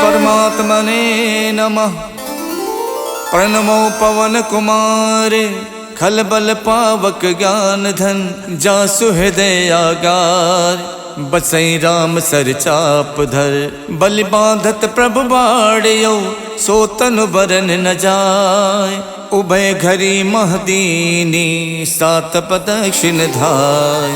परमात्मने नमः। प्रणमो पवन कुमार खलबल पावक ज्ञान धन जासु हृदय आगार। बसई राम सर चाप धर बलि बांधत प्रभु बाड़ियो सो तनु बरन न जाय। उभय घरी महदीनी सात प्रदक्षिण धाय।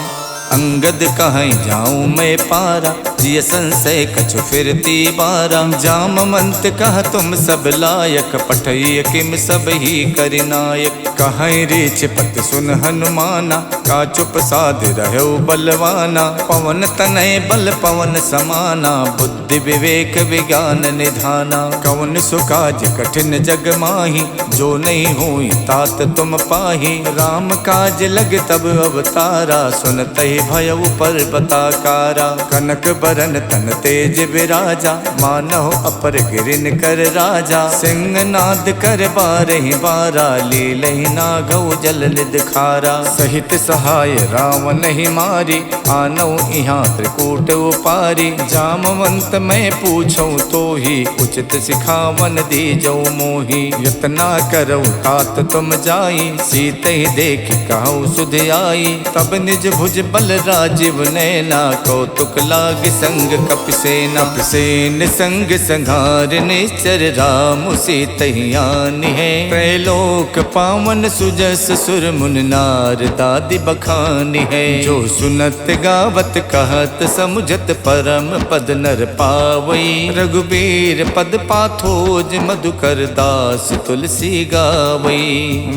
अंगद कहीं जाऊं मैं पारा जिय संशय कछु फिरती बारा। जामवंत कह तुम सब लायक पठय किम सब ही करिनायक। कहीं रीच पत सुन हनुमाना का चुप साध रहो बलवाना। पवन तनय बल पवन समाना बुद्धि विवेक विज्ञान निधाना। कवन सुकाज कठिन जग माही जो नहीं हुई तात तुम पाही। राम काज लग तब अवतारा सुनते भयउ पर्वताकारा। कनक बरन तन तेज विराजा मानव अपर गिरिन कर राजा। सिंहनाद कर बारहि बारा लीलहि नागौ जल निध खारा। सहित सहाय रावण ही मारी आनौ इहाँ त्रिकूट उपारी। जामवंत मैं पूछूं तो ही उचित सिखावन दीजौ मोही। यतना करौ तात तुम जाई सीते ही देख कहु सुध आई। तब निज भुज बल राजीव नैना कौतुक लाग संग कपिसेना। कपिसेन संग संघार निश्चर राम सीतहियान है। त्रैलोक पावन सुजस सुर मुन नार दादि बखान है। जो सुनत गावत कहत समुझत परम पद नर पावई। रघुबीर पद पाथोज मधुकर दास तुलसी गावई।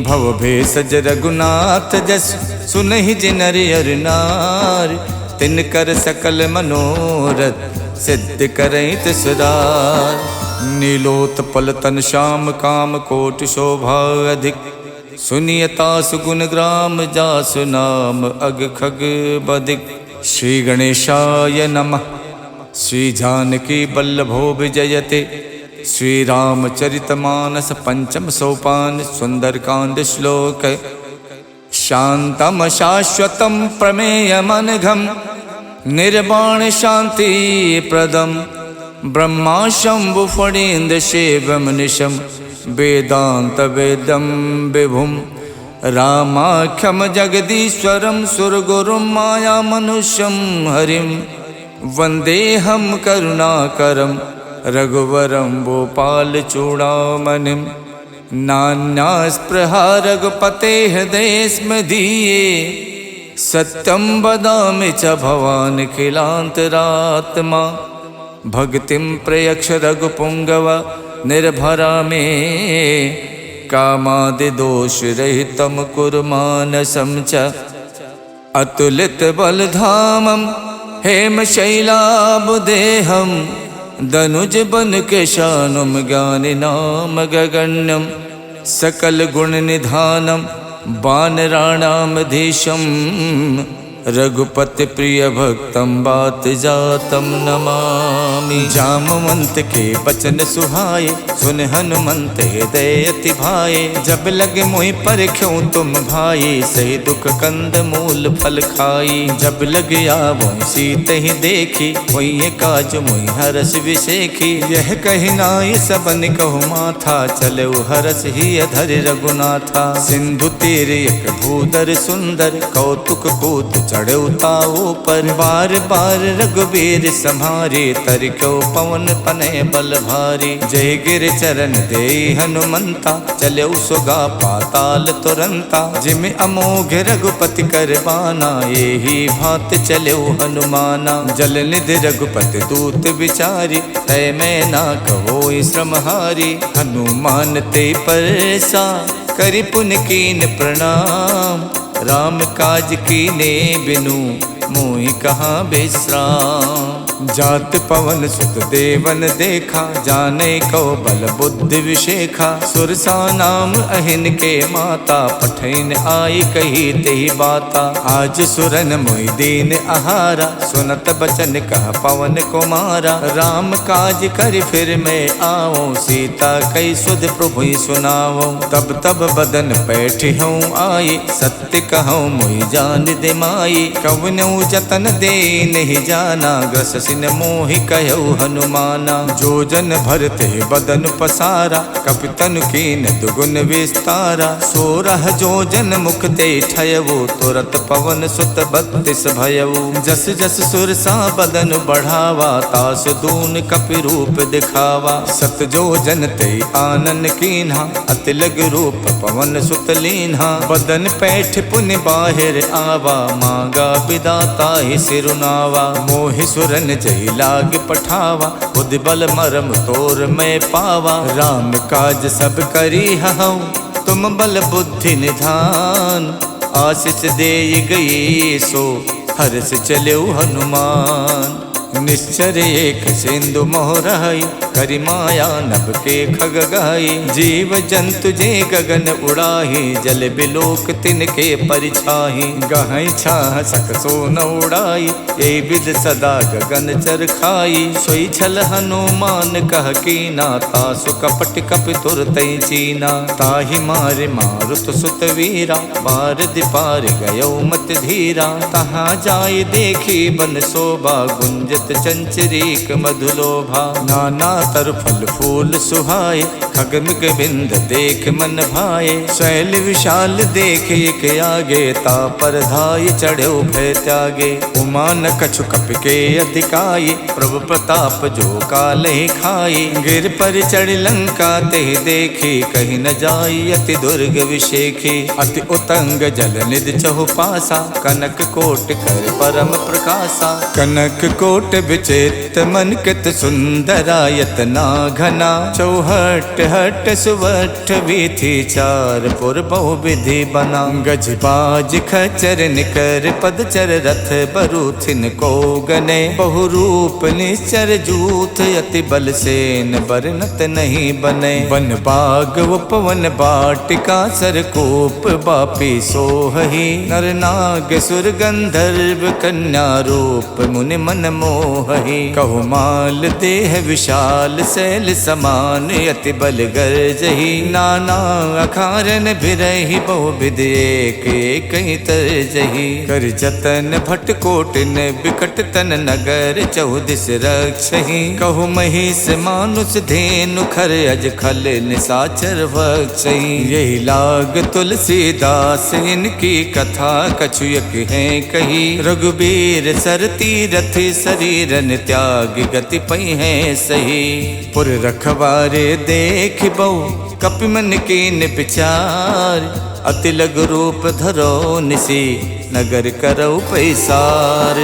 भव भेषज रघुनाथ जस सुनहि जिनर अर नार। तिनकर सकल मनोरथ सिद्ध करहित सुधार। नीलोत्पल तन श्याम काम कोटि शोभा अधिक। सुनियता सुगुण ग्राम जासु नाम अग खग बदिक। श्री गणेशाय नमः। श्री जानकी बल्लभो विजयते। श्री रामचरितमानस पंचम सोपान सुंदरकांड श्लोक। शांतम शाश्वतम प्रमेयमनघम निर्वाण शांति प्रदम। ब्रह्मा शंभु फणीन्द्र शिवम निशम वेदांत वेदम विभुम। रामाख्यम जगदीश्वरम सुरगुरुम माया मनुष्यम हरिम। वंदेहम करुणाकरम रघुवरम भोपाल चूड़ामणिम। नान्या स्पृहा रघुपते हृदय स्मदीये। सत्यम वदामि च भवान् खिलान्तरात्मा। भक्तिं प्रयक्ष रघुपुंगव निर्भरा मे। कामादि दोष रहितं कुरु मानसं च। अतुलित बलधामं हेमशैलाबुदेहं। दनुज बन केशानुम ज्ञानि नाम गगण्यम। सकल गुण निधानम वानराणामधीशम। रघुपति प्रिय भक्तम बात जातम नमामि। जामवंत के बचन सुहाए सुन हनुमंत हृदय अति भाए। जब लगे मोहि परख्यों तुम भाई सही दुख कंद मूल फल खाई। जब लग आवो सीत ही देखी वही काज मोहि हरस विशेखी। यह कही नाय सबन कहु माथा चले हरस ही अधर रघुनाथा। सिंधु तीर एक भूधर सुंदर कौतुक कूत चढ़े ताऊ पर। बार बार रघुबीर सम्हारे तरक्यो पवन तनय बल भारी। जय गिर चरण दे हनुमंता चले सुगा पाताल तुरंता। जिम अमोघ रघुपति कर बाना यही भात चले हनुमाना। जल निधि रघुपति दूत विचारी तय मैं ना कहो श्रमहारी। हनुमान ते परसा करि पुन कीन प्रणाम। राम काज कीने बिनु मोहि कहाँ विश्राम। जात पवन सुत देवन देखा जाने को बल बुद्धि विशेखा। सुरसा नाम अहिन के माता पठैन आई कही तेहि बाता। आज सुरन मोहि दीन आहारा सुनत बचन कह पवन कुमारा। राम काज कर फिर मैं आओ सीता कई सुध प्रभु सुनाओ। तब तब बदन बैठी हूँ आई सत्य कहूँ मोहि जान दे माई। कवनौ जतन दे नहीं जाना, ग्रस सिन मोहि कहु हनुमाना। जो जन भरते बदन पसारा, कपितन कीन दुगुन विस्तारा। 16 जो जन मुख ते ठयवो, तुरत पवन सुत 32 भयवो। जस जस सुरसा बदन बढ़ावा, तास दून कपि रूप दिखावा। 7 जो जन ते आनन कीन्हा, अति लग रूप पवन सुत लीन्हा। बदन पैठ पुन बाहिर आवा, मांगा विदाता ही सिरुनावा। मोहि सुरन जय लाग पठावा, खुद बल मरम तोर मैं पावा। राम काज सब करी हऊँ, तुम बल बुद्धि निधान। आशीष दे गई सो, हर्ष चलो हनुमान। निश्चर एक सिंधु मोहराई, करि माया नभ के खग गाई। जीव जंतु जे गगन उड़ाही, जल बिलोक तिनके परिछाही। गहई छाह सक सो न उड़ाई, ए विद सदा गगन चर खाई। सोई छल हनुमान कह कीना, तासु कपट कपि तुरतै चीना। ताहि मारे मारुत सुत वीरा, बार दिपार गयो मत धीरा। तहाँ जाय देखी बन शोभा, गुंजत चंचरीक मधुलोभा। नाना तर फल फूल सुहाए, खगमिग बिंद देख मन भाए। शैल विशाल देख एक आगे, ता पर धाय चढ़ो भय त्यागे। उमा न कछु कपि के अधिकाई, प्रभु प्रताप जो काले खाई। गिर पर चढ़ लंका ते देखी, कहीं न जाई अति दुर्ग विशेखी। अति उतंग जल निधि चहुपासा, कनक कोट कर परम प्रकाशा। कनक कोट विचित्र मन कित सुंदरायत ना घना। चौहट हट सुवठ वीथी, चार पुर बहु विधि बना। गज बाज खचर निकर पदचर, रथ बरूथिन को गने। बहु रूप निश्चर जूथ, अति बल सेन बरनत नहीं बने। वन बाग उपवन बाटिका, सरकूप बापी सोहही। नर नाग सुर गंधर्व कन्या, रूप मुनि मन मोहही। कहु माल देह विशाल, शैल समान अति बल गर्जही। नाना अखारन बिरही, बहु विध एक एक तरजही। कर जतन भट कोटिन, बिकट तन नगर चौदिस रक्षही। कहु महिष मानुष धेनु, खर अज खल निसाचर भक्षही। यही लाग तुलसीदास, इनकी कथा कछुयक है कही। रघुबीर सरती रथ, शरीरन त्याग गति पई है सही। पुर रखवारे देख बहु, कपि मन कीन विचार। अति लघु रूप धरो निसी, नगर करौ पैसार।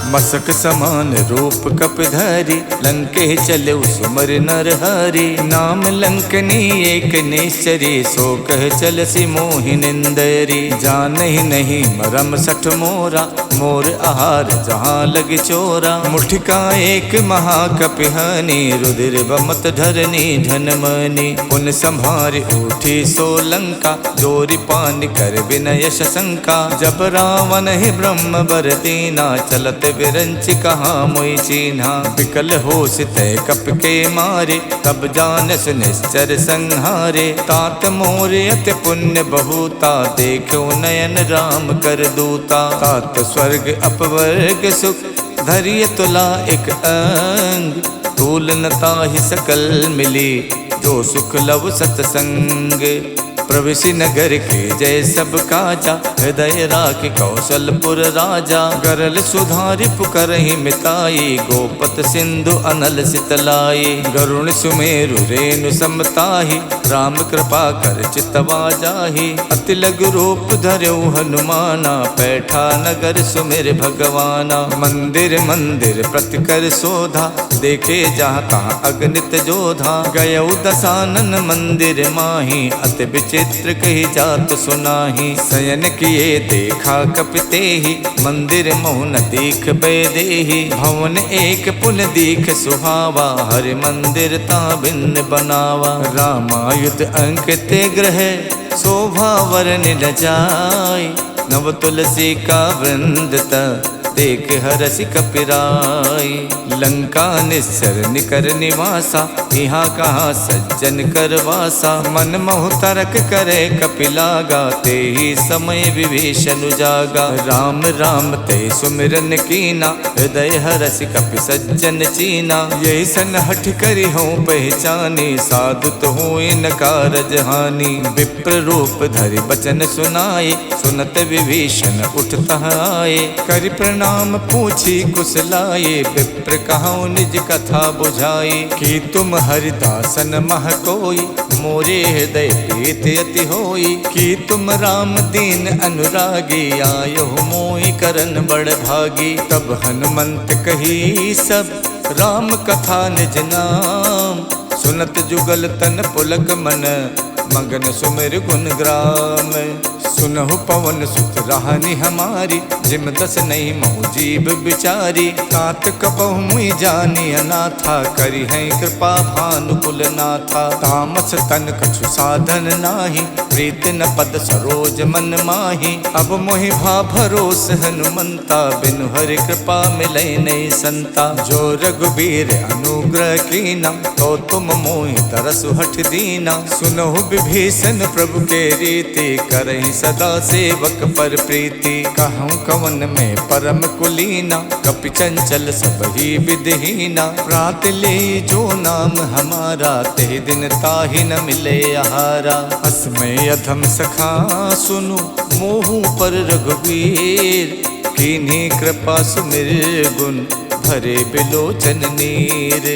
मसक समान रूप कपिधरि, लंके चलो सुमर नर हरि। नाम लंकनी एक निश्चरी, सो कह चलसी मोहि निंदरी। जानहि नहीं मरम सठ मोरा, मोर आहार जहाँ लग चोरा। मुठिका एक महाकपिहानी, रुधिर बमत धरनी धनमनी। पुन संभार उठी सो लंका, जोरी पान कर विनय शंका। जब रावण ही ब्रह्म बर दीना, चलत विरंच कहाँ मोई चीन्हा। विकल होश तय कप के मारे, तब जानस निश्चर संहारे। तात मोर अति पुण्य बहुता, देखो नयन राम कर दूता। तात स्वर्ग अपवर्ग सुख, धरिय तुला एक अंग। तूल नता ही सकल मिली, जो सुख लव सतसंग। प्रविशि नगर के जय सब काजा, हृदय राख कौशलपुर राजा। गरल सुधारि पुकरहि मिताई, गोपत सिंधु अनल सितलाई। गरुण सुमेरु रेणु समताहि, राम कृपा कर चितवा जाहि। अति लघु रूप धर्यो हनुमाना, पैठा नगर सुमिर भगवाना। मंदिर मंदिर प्रति कर शोधा, देखे जहाँ तहाँ अगणित जोधा। गयौ दसानन मंदिर माही, अति चित्र कही जात सुनाही। शयन किए देखा कपिते ही, मंदिर मोहन दीख बेदेही। भवन एक पुन दीख सुहावा, हरि मंदिर ता भिन्न बनावा। रामायुध अंकित ग्रह, शोभा वरन न जाय। नव तुलसी का वृंद देख हरसि कपिराई। लंका निस्सर निकर निवासा, यहाँ कहाँ सज्जन कर वासा। मन मोह तरक करे कपिलागा, ते ही समय विभीषण जागा। राम राम ते सुमिरन कीना, हृदय हरसि कपि सज्जन चीना। यही सन हठ करी हो पहचानी, साधु तो हुए न कारज हानि। विप्र रूप धरि बचन सुनाए, सुनत विभीषण उठता आए। करि प्रणाम पूछी कुशलाए, विप्र कहूँ निज कथा बुझाई। कि तुम हरिदासन मह कोई, मोरे हृदय प्रीत अति होई। कि तुम राम दीन अनुरागी, आयो मोहि करन बड़ भागी। तब हनुमंत कही सब, राम कथा निज नाम। सुनत जुगल तन पुलक मन, मगन सुमिर गुण ग्राम। सुनहु पवन सुत राहनि हमारी, जिम दस नहीं महु जीव बिचारी। तात कपहु मुई जानी अनाथा, करी है कृपा भानुकुल नाथा। तामस तन कछु साधन नाही, प्रीत न पद सरोज मन माही। अब मोहि भा भरोस हनुमंता, बिनु हरि कृपा मिलै नहीं संता। जो रघुबीर अनुग्रह कीना, तो तुम मोहि तरसु हठ दीना। सुनहु विभीषण प्रभु के रीति, करहि सदा सेवक पर प्रीति। कहूँ कवन में परम कुलीना, कपि चंचल सब ही विधहीना। प्रात ले जो नाम हमारा, ते दिन ताहि न मिले आहारा। असमय अधम सखा सुनु, मोहु पर रघुवीर। कीन्ही कृपा सुमिर गुण, भरे बिलोचन नीर।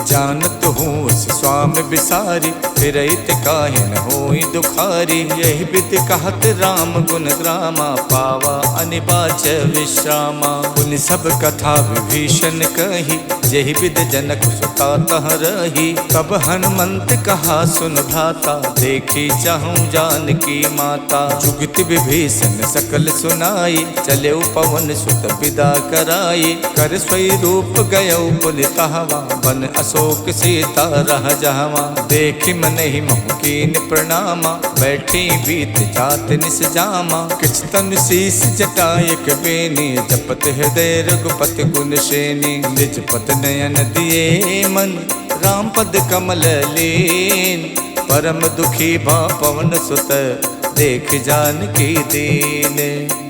जानत हूँ उस स्वामी बिसारी, फिरहित काहे न होई दुखारी। यही विधि कहत राम गुण ग्रामा, पावा अनिबाच विश्रामा। पुनि सब कथा विभीषण कही, यही विधि जनक सुता तह रही। तब हनुमंत कहा सुन भ्राता, देखी चाहूँ जानकी माता। जुगत विभीषण सकल सुनाई, चले पवन सुत विदा कराई। कर स्वई रूप गयो पुनितहवा, बन अशोक सीता रह जहवा। देखि मन ही मोह कीन प्रणामा, बैठी बीत जात निस जामा। किछ तन शीस जटायक बेनी, जपत हृदय रघुपति गुण श्रेणी। निज पत नयन दिए मन, राम पद कमल लीन। परम दुखी भा पवन सुत, देख जानकी दीन।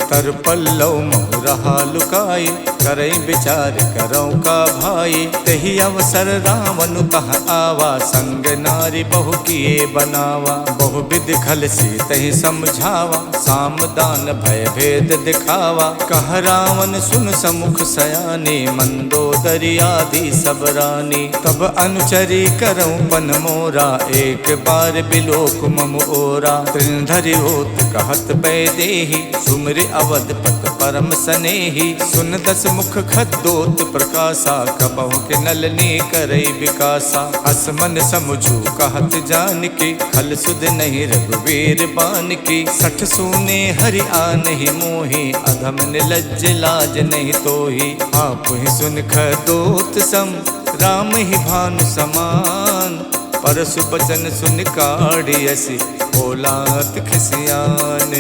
तर पल्लव मोह रहा लुकाई, करई विचार करौ का भाई। तही अवसर रावण तह आवा, संग नारी बहु किए बनावा। बहु विधि खल सी तही समझावा, साम दान भय भेद दिखावा। कह रावण सुन समुख सयानी, मंदोदरी आदि सब रानी। तब अनुचरी करौ पन मोरा, एक बार बिलोक मम ओरा। त्रिनधरि होत कहत बैदेही, सुमिर अवधपत परम सनेही। सुन दस मुख खद्दोत प्रकाशा, कबहु के नलनी करई विकासा। असमन समझू कहत जानकी, खल सुध नहीं रघुवीर बानकी। सठ सूने हरि आनहि मोहि, अधम निलज्ज लाज नहीं तोहि। आप ही सुन खद्दोत सम, राम ही भानु समान। परसु बचन सुन काढ़ियसि, बोलात खिसियान।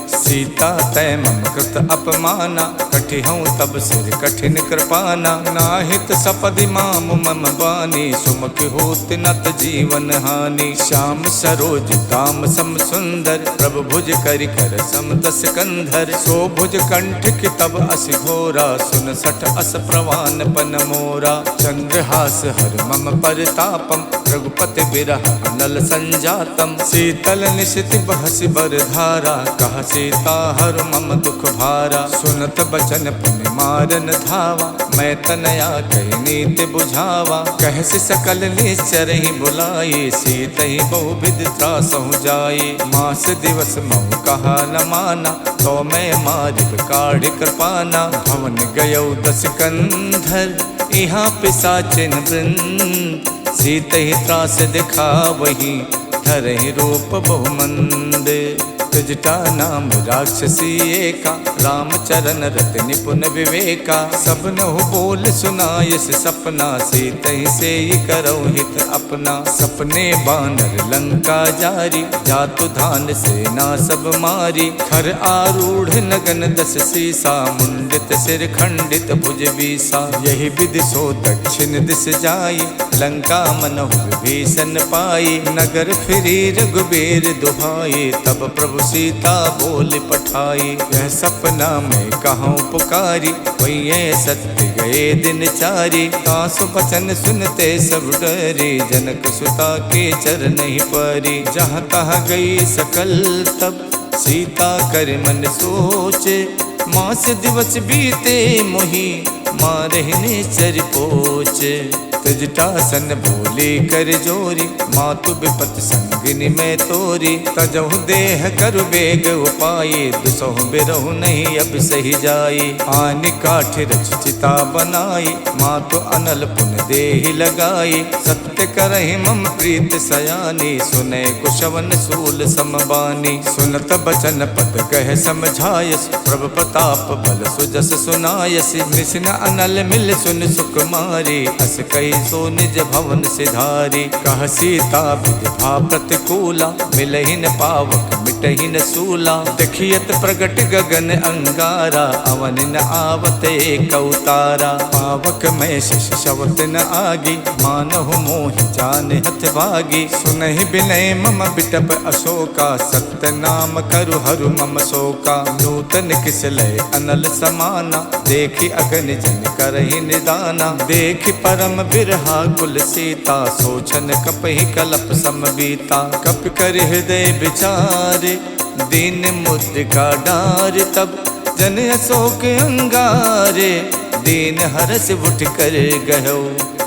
सीता तय मम कृत अपमाना, कठिहऊँ तब सिर कठिन कृपाना। नाहित सपदि माम मम बानी, सुमुख होत नत जीवन हानि। श्याम सरोज दाम सम सुंदर, प्रभु भुज करि कर सम दस कंधर। सो भुज कंठ की तब अस घोरा, सुन सठ अस प्रवान पन मोरा। चंद्रहास हर मम परितापम, रघुपति बिरह अनल संजातम। शीतल निशित बहसि बर धारा, कह सीता हर मम दुख भारा। सुनत बचन पुनि मारन धावा, मैं तनया कही नीति बुझावा। कहसि सकल निश्चर ही बुलाई, सीत ही बहु विधि त्रासहु जाई। मास दिवस महु कहा न माना, तो मैं मारिब काढ़ि कृपाना। भवन गयौ दस कंधर, यहाँ पिशाचिन वृंद। सीत ही त्रास दिखा वही, धरहि रूप बहुमंद। जटा नाम राक्षसी एका, रामचरण रत निपुण विवेका। सबनहु बोल सुनायस सपना, सीतहि से करौ हित अपना। सपने बानर लंका जारी, जातु धान सेना सब मारी। खर आरूढ़ नगन दस सीसा, मुंडित सिर खंडित भुज बीसा। यही विधि सो दक्षिण दिस जाई, लंका मनहु विभीषण पाई। नगर फिरी रघुबीर दुहाई, तब प्रभु सीता बोल पठाई। यह सपना में कहूँ पुकारी, वही सत्य गए दिन चारी। तासु बचन सुनते सब डरी, जनक सुता के चरण ही परी। जहाँ तहाँ गई सकल तब, सीता कर मन सोचे। मास दिवस बीते मोही, मारहिने चर पोचे। तजटासन बोली कर जोरी, मातु विपत संगिनी में तोरी। तजहु देह करु बेग उपाये, दुसहु बिरहु नहीं अब सही जाई। आनि काठ रच चिता बनाई, मातु अनल पुन देहि लगाई। सत्य करहि मम प्रीत सयानी, सुने कुशवन सूल समबानी। सुनत बचन पद कह समझायस, प्रभु प्रताप बल सुजस सुनायस। निसिन अनल मिल सुन सुकुमारी, अस कही सो निज भवन सिधारी। कह सीता विधि भा प्रतिकूला, मिलहि न पावक मिटहि न सूला। देखियत प्रगट गगन अंगारा, अवन न आवत एक अवतारा। पावक में शिष शवत न आगी, मानहु मोहि जान हथ भागी। सुनहि बिनय मम बिटप अशोका, सत्य नाम करु हरु मम शोका। नूतन किसलय अनल समाना, देखि अगन जन करहि निदाना। देखि परम बिरहा कुल सीता, सोचन कपहि कलप समबीता। कप कर हृदय विचारे, दीन मुद्रिका डार। तब जन अशोक अंगारे, दीन हरस उठ कर गयो।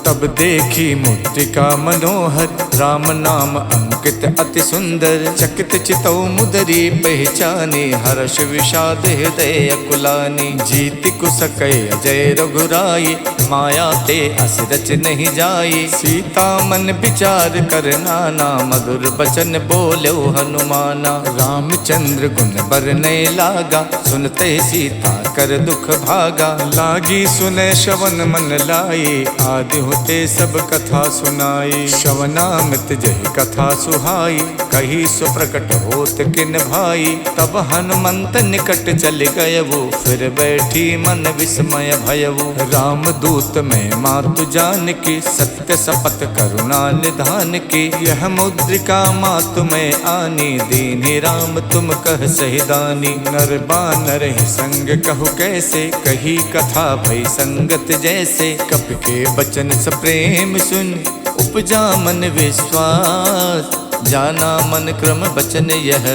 तब देखी मुद्रिका मनोहर, राम नाम अंकित अति सुंदर। चकित चितौ मुदरी पहचानी, हर्ष विषाद हृदय अकुलानी। जीति कुसकय अजय रघुराई, माया ते अस रच नहीं जाई। सीता मन विचार कर नाना, मधुर बचन बोलो हनुमाना। रामचंद्र गुण बरनय लागा, सुनते सीता कर दुख भागा। लागी सुने श्रवण मन लाई, आदि होते सब कथा सुनाई। श्रवणामृत जहि कथा सुहाई, कही सुप्रकट होत किन भाई। तब हनुमंत निकट चल गयवु, फिर बैठी मन विस्मय भयवु। राम दूत में मातु जान की, सत्य शपथ करुणा निधान की। यह मुद्रिका मातु में आनी, दीन्हि राम तुम कह सहिदानी। नर बानर ही संग कहु कैसे, कही कथा भई संगत जैसे। कप के बचन स प्रेम सुन, उपजा मन विश्वास। जाना मन क्रम बचन यह,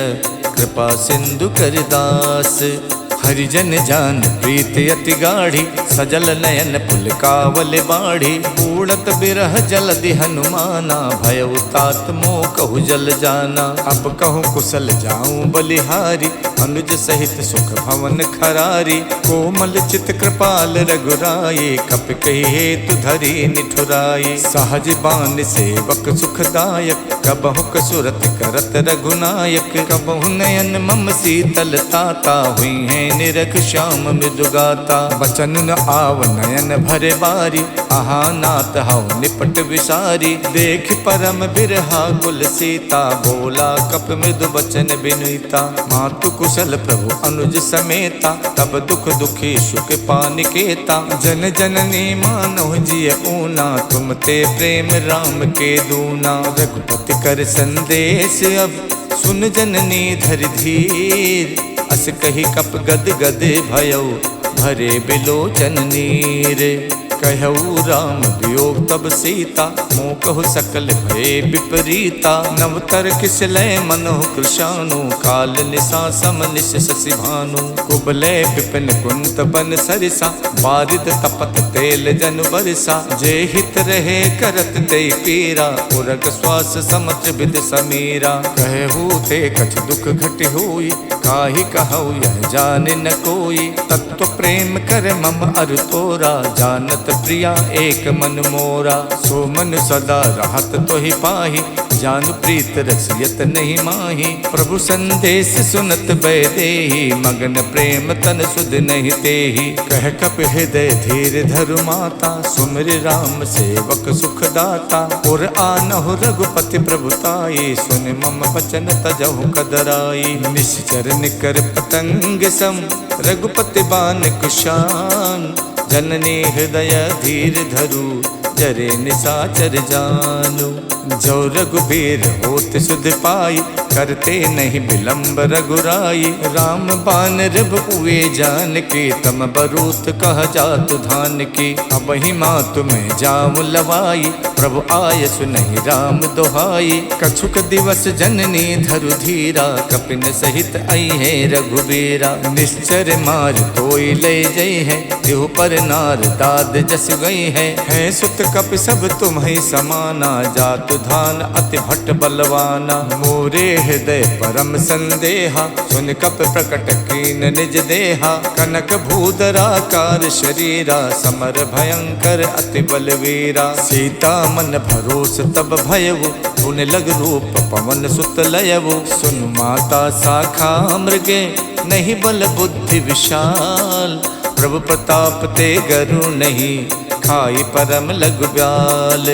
कृपा सिंधु कर दास। हरिजन जान प्रीत अति गाढ़ी, सजल नयन पुलकावल बाढ़ी। उड़त बिरह जलधि हनुमाना, भयउ तात मोह कहु जल जाना। अब कहूँ कुशल जाऊं बलिहारी, अनुज सहित सुख भवन खरारी। कोमल चित कृपाल रघुराई, कप कही हेतु धरी निठुराई। सहज बान सेवक सुखदायक, कबहु कसुरत करत रघुनायक। कबहु नयन मम शीतल ताता, हुई है निरख श्याम मृदुगाता। बचन न आव नयन भरे बारी, आहा नाथ हऊ निपट विसारी। देख परम बिरहा कुल सीता, बोला कप मृदु बचन बिनुता। मातु कुशल प्रभु अनुज समेता, तब दुख दुखी सुख पानिकेता। जन जननी मानव जिय ऊना, तुम ते प्रेम राम के दूना। रघुपति कर संदेश अब, सुन जननी धर धीर। अस कही कप गद गद भयउ, भरे बिलोचन नीर। कहऊ राम वियोग तब सीता, मोह कहु सकल भय विपरीता। नवतर किसलय मनोह कृशानु, काल निशा सम निश शशि भानु। कुबलय विपिन कुंत बन सरिसा, बारिद तपत तेल जन बरसा। जे हित रहे करत ते पीरा, उरग श्वास समत्र विद समीरा। कहू ते कछ दुख घट होई, काहि कहऊ यह जाने न कोई। तत्व प्रेम कर मम अर तोरा, जानत प्रिया एक मन मोरा। सो मन सदा रहत तो ही पाही, जानु प्रीत रसियत नहीं माही। प्रभु संदेश सुनत बैदेही, मगन प्रेम तन सुध नहीं तेही। कह कप हृदय धीर धरु माता, सुमिर राम सेवक सुख दाता। और आनहु रघुपति प्रभुताई, सुन मम बचन तजहु कदराई। निश्चर निकर पतंग सम, रघुपति बान कुशान। जननी हृदय धीर धरु, जरे निसाचर जानु। जो रघुबीर होत सुध पाई, करते नहीं विलंब रघुराई। राम बान रिब हुए जान की, तम बरूत कह जातु धान की। अब ही माँ तुम्हें जाम लवाई, प्रभु आय सुनहि राम दोहाई। कछुक दिवस जननी धरु धीरा, कपिन सहित आई है रघुबीरा। निश्चर मार तोई ले जई है, तिहु पर नार दाद जस गई है। सुत कप सब तुम्हें समाना, जातु धान अति भट्ट बलवाना। मोरे हृदय परम संदेहा, सुन कप प्रकट कीन निज देहा। कनक भूधराकार शरीरा, समर भयंकर अति बलवीरा। सीता मन भरोस तब भयउ, पुन लग रूप पवन सुत लयउ। सुन माता शाखा मृगे, नहीं बल बुद्धि विशाल। प्रभु प्रताप ते गरु नहीं, खाई परम लघु ब्याल।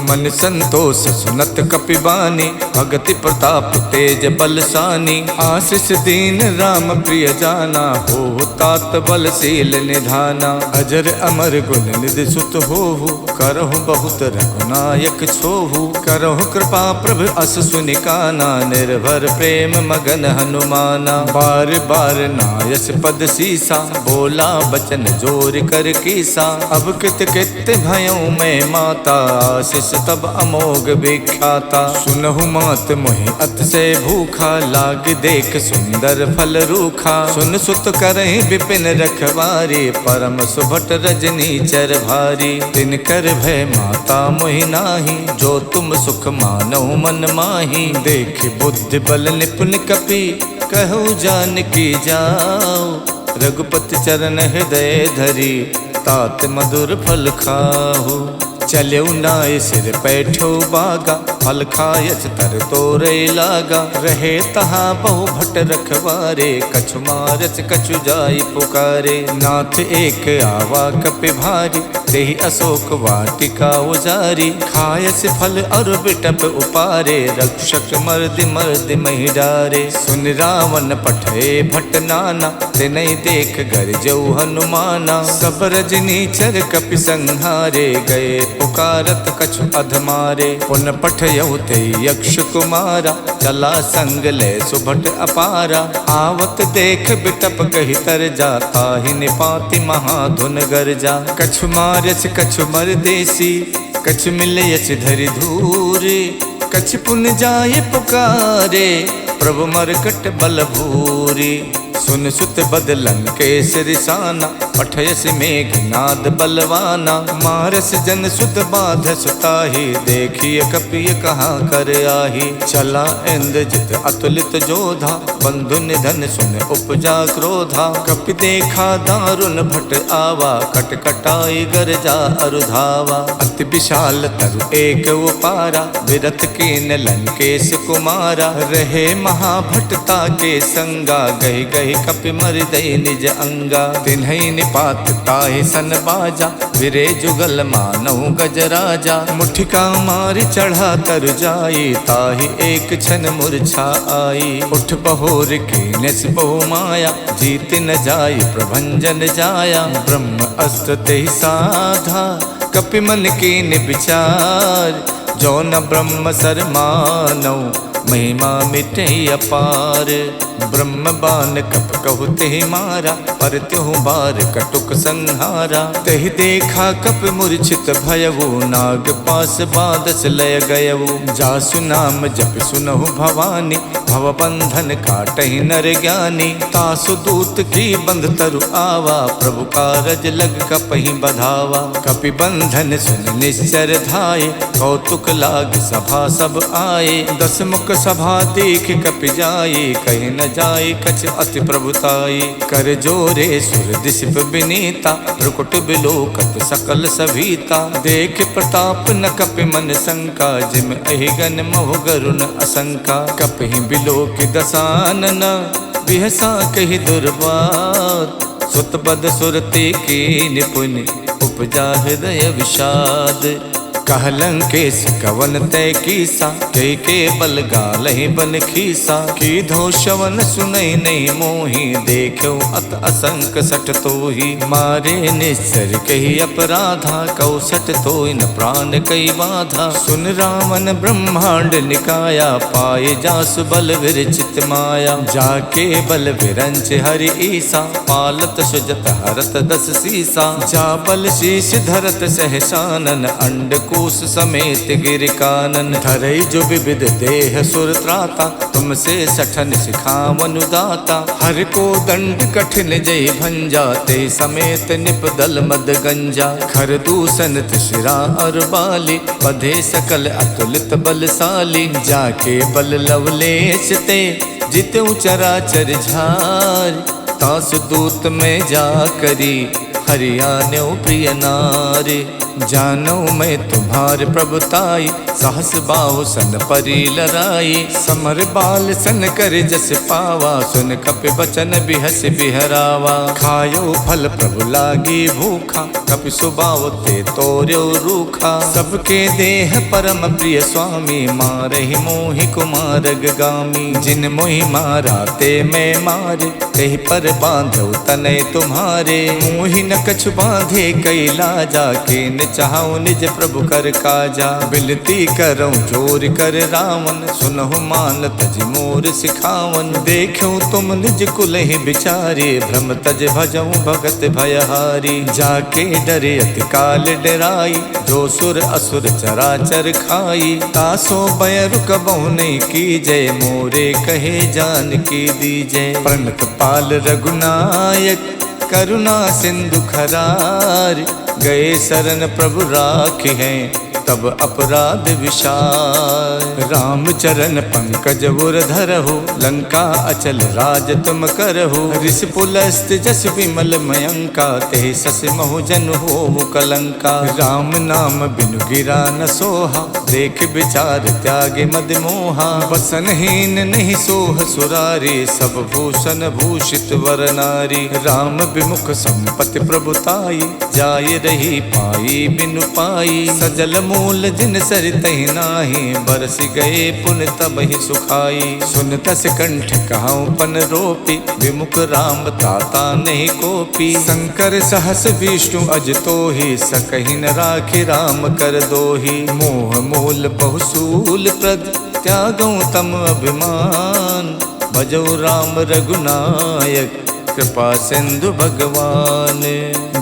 मन संतोष सुनत कपिबानी, भगति प्रताप तेज बलसानी। आशीष दीन राम प्रिय जाना, हो तात बलशील निधाना। अजर अमर गुण निधि सुत होहु, करहु बहुत रघुनायक छोहु। करहु कृपा प्रभु अस सुनिकाना, निर्भर प्रेम मगन हनुमाना। बार बार नायस पद सीसा, बोला बचन जोर कर कीसा। अब कित कित भयउ मैं माता, आशीष तब अमोघ विख्याता। सुनहु मात मोहि अतिशय भूखा, लाग देख सुंदर फल रूखा। सुन सुत करहि विपिन रखवारी, परम सुभट रजनी चर भारी। तिन कर भय माता मोहि नाही, जो तुम सुख मानहु मन माही। देख बुद्धि बल निपुण कपि, कहु जानकी जाओ। रघुपति चरण हृदय धरी, तात मधुर फल खाहु। चलऊ नाय सिर पैठो बागा, फल खायच तर तोरे लागा। रहे तहाँ बहु भट रखवारे, कछु मारच कछु जाई पुकारे। नाथ एक आवा कपि भारी, देहि अशोक वाटिका उजारी। खायस फल और बिटप उपारे, रक्षक मर्दि मर्दि महि डारे। सुन रावण पठे भट नाना, तिनहि देख गरजऊ हनुमाना। सब रजनी चर कपि संहारे, गए पुकारत कछु अधमारे। पुन पठयउ ते यक्ष कुमारा, चला संग ले सुभट अपारा। आवत देख बिटप कहि तर जाता, ही निपाति महाधुन गरजा। कछु मारच कछु मर देसी, कछु मिलयच धरि धूरे। कछु पुन जाय पुकारे, प्रभु मरकट बल भूरी। सुन सुत बदलन के सिरसाना, पठयस मेघनाद बलवाना। मारस जन सुत बाध सुताही, देखिए कपिय कहाँ कर आही। चला इंद्रजित अतुलित जोधा, बंधु निधन सुन उपजा क्रोधा। कपि देखा दारुण भट आवा, कटकटाई गरजा अरुधावा। अति विशाल तरु एक उपारा, विरथ कीन लंकेश कुमारा। रहे महाभटता के संगा, गहि गहि कपि मर दई निज अंगा। तिन्हि निपात ताहि सन बाजा, विरे जुगल मानहु गजराजा। मुठिका मारि चढ़ा तर जाई, ताहि एक क्षण मूर्छा आई। उठ बहोर कीनस बहु माया, जीत न जाई प्रभंजन जाया। ब्रह्म अस्त्र तेहि साधा, कपि मन कीन विचार। जो न ब्रह्म सर मानौ, महिमा मिटे अपार। ब्रह्म बान कप कहु तेहि मारा, पर त्यों बार कटुक संहारा। तेहि देखा कप मूर्छित भयउ, नाग पास बादस लय गयउ। जासु नाम जप सुनहु भवानी, भव बंधन काटहि नर ज्ञानी। तासु दूत की बंध तरु आवा, प्रभु कारज लग कपहि बधावा। कपि बंधन सुन निश्चर धाये, कौतुक लाग सभा सब आए। दस मुख सभा देख कपि जाई, कहीं न जाई कछ अति प्रभुताई। कर जोरे सुर दिशप विनीता, भ्रुकुट बिलोकत सकल सभीता। देख प्रताप न कपि मन शंका, जिम अहिगन महु गरुण असंका। कपहि बिलोक दसानन, बिहसा कहि दुर्बात। सुत बद सुरते की निपुण, उपजा हृदय विषाद। कहलंकेश कवन तय कीसा, के बल गालहि बन खीसा। की धो शवन सुनई नहीं मोही, देखो अत असंक सट तोही। मारे निश्चर कही अपराधा, कौसट तोय न प्राण कई बाधा। सुन रावण ब्रह्मांड निकाया, पाए जासु बल विरचित माया। जाके बल विरंच हरि ईसा, पालत सुजत हरत दस सीसा। जा बल शीश धरत सहसानन, अंड कोश समेत गिर कानन। धरई जो विविध देह सुर त्राता, तुमसे सठन सिखावन दाता। हर को दंड कठिन जय भंजा, ते समेत निप दल मद गंजा। खर दूषण शिरा और बाली, बधे सकल अतुलित बलशाली। जाके बल लवलेश ते, जितु चराचर झार। तासु दूत में जा करी, हरियाण्यो प्रिय नारी। जानो मैं तुम्हार प्रभुताई, सहस बाहु सन परी लराई। समर बाल सन कर जस पावा, सुन कपि बचन बिहस बिहरावा। खायो फल प्रभु लागी भूखा, कपि सुबाव ते तोर्यो रूखा। सबके देह परम प्रिय स्वामी, मारहि मोहि कुमारग गामी। जिन मोहि मारा ते मैं मारे, तेहि पर बांधो तनय तुम्हारे। मोहि न कछु बांधे कई लाजा, के चाहूं निज प्रभु कर काजा। बिनती करऊं जोर कर रावण, सुनहु मान तज मोर सिखावन। देखूं तुम निज कुल ही बिचारे, भ्रम तज भजऊं भगत भयहारी। जाके डरे अति काल डराई, जो सुर असुर चराचर खाई। तासो भय रुकबहु नहीं कीजय, मोरे कहे जान की दीजय। प्रणत पाल रघुनायक, करुणा सिंधु खरार। गए शरण प्रभु राखे हैं, तब अपराध विशाल। राम चरण पंकज उर धरहु, लंका अचल राज तुम करहु। ऋष पुलस्त जस विमल मयंका, ते सस महु जन हो कलंका। राम नाम बिनु गिरा न सोहा, देख विचार त्यागे मद मोहा। वसनहीन नहीं सोह सुरारी, सब भूषण भूषित वर नारी। राम विमुख संपत्ति प्रभुताई, जाय रही पाई बिनु पाई। सजल मूल जिन सरितहि नाही, बरस गए पुन तब ही सुखाई। सुन तस कंठ कहाऊं पन रोपी, विमुख राम ताता नहीं कोपी। शंकर सहस विष्णु अज तोहि, सकहि न राखि राम कर दोहि। मोह मूल बहुसूल प्रद, त्यागऊं तम अभिमान। भजौ राम रघुनायक, कृपा सिंधु भगवान।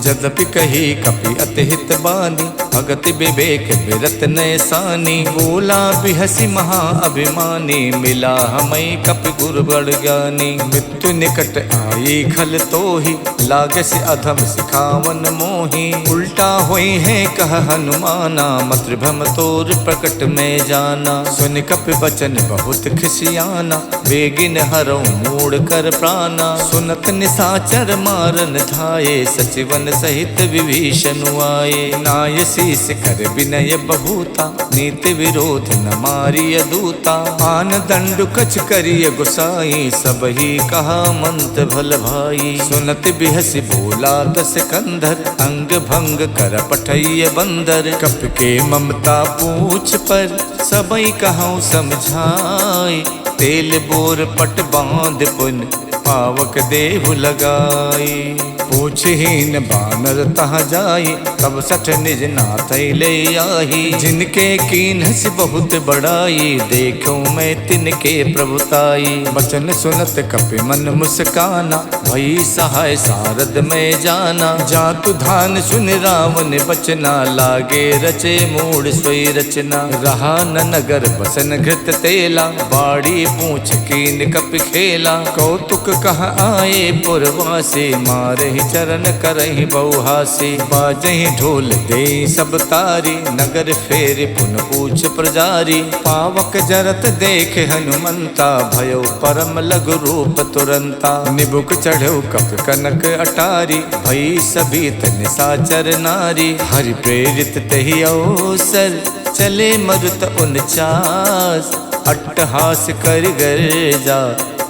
जदपि कही कपि अति हित बानी, भगति विवेक बिरत नैसानी। बोला बिहसी महा अभिमानी, मिला हमें कपि गुरु बड़ ज्ञानी। मृत्यु निकट आई खल तोहि, लागस अधम सिखावन मोहि। उल्टा होई है कह हनुमाना, मातृभम तोर प्रकट में जाना। सुन कपि बचन बहुत खिसियाना, बेगिन हरऊं मूड़ कर प्राणा। सुनत निसाचर मारन धाये, सचिवन सहित विभीषण आए। नाय शीस कर विनय बहुता, नीति विरोध न मारिय दूता। आन दंडु कछ करिय गुसाई, सब ही कहा मंत भल भाई। सुनत बिहसी बोला दस कंधर, अंग भंग कर पठैय बंदर। कप के ममता पूछ पर, सबई कहूँ समझाई। तेल बोर पट बांध पुन, पावक देहु लगाई। पूछहीन बानर तहाँ जाई, तब सठ निज नाथ ले आही। जिनके कीन्हस बहुत बड़ाई, देखूं मैं तिनके प्रभुताई। बचन सुनत कपि मन मुस्काना, भई सहाय सारद में जाना। जातु धान सुन रावण बचना, लागे रचे मूड सोई रचना। रहा न नगर बसन घृत तेला, बाड़ी पूछ कीन कपि खेला। कौतुक कह आए पुरवासे, मारहि चरण करहि बहुहासी। बाजहि ढोल दे सब तारी, नगर फेर पुन पूछ प्रजारी। पावक जरत देख हनुमंता, भयो परम लघु रूप तुरंता। निबुक चढ़ो कप कनक अटारी, भई सभीत निशाचर नारी। हरि प्रेरित तहि अवसर, चले मरुत 49। अट्टहास कर गर्जा,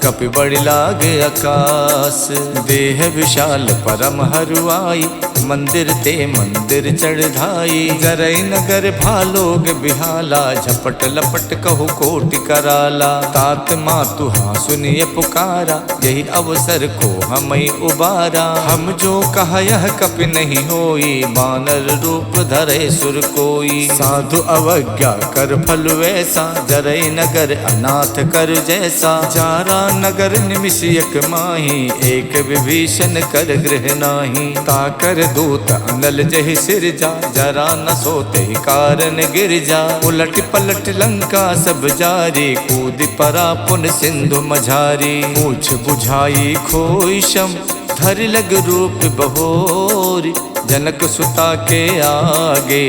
कपि बड़ लाग आकाश। देह विशाल परम हरुआई, मंदिर ते मंदिर चढ़ाई। जरई नगर भालोग बिहाला, झपट लपट कहु कोटि कराला। तात मातु हाँ सुनिए पुकारा, यही अवसर को हमें उबारा। हम जो कहा यह कपि नहीं होई, बानर रूप धरे सुर कोई। साधु अवज्ञा कर फल वैसा, जरई नगर अनाथ कर जैसा। जारा नगर निमिषयक माही, एक विभीषण कर गृह नाही। ताकर दूत अनल जहि सिरजा, जरा न सोते कारण गिर जा। उलट पलट लंका सब जारी, कूद परा पुन सिंधु मझारी। पूछ बुझाई खोई शम, धर लग रूप बहोरी। जनक सुता के आगे,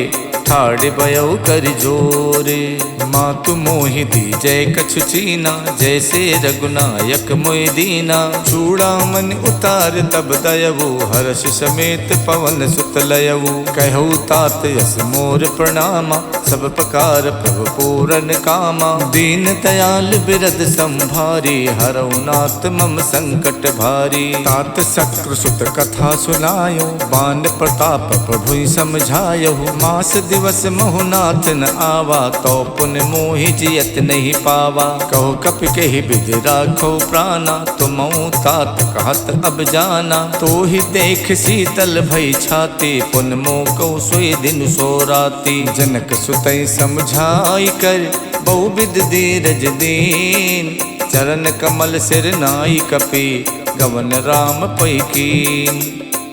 ठाड़ भयो कर जोरे। मातु मोहि दीजय कछु चीना, जैसे रघुनायक मोहि दीना। चूड़ामन उतार तब दयवु, हर्ष समेत पवन सुत लयवु। कहु तात यस मोर प्रणामा, सब प्रकार प्रभु पूरन कामा। दीन दयाल बिरद संभारी, हरऊ नाथ मम संकट भारी। तात शक्रु सुत कथा सुनायो, बान प्रताप प्रभु समझायो। मास दिवस महुनाथ न आवा, तो पुन मोहि जियत नहीं पावा। कहो कपि कहि विधि राखो प्राणा, तुमऊ तात कहत अब जाना। तो ही देख शीतल भई छाती, पुन मोह कौ सोई दिन सो राती। जनक सुतई समझाई कर, बहुविध धीरज दीन। चरण कमल सिर नाई कपि, गवन राम पै कीन।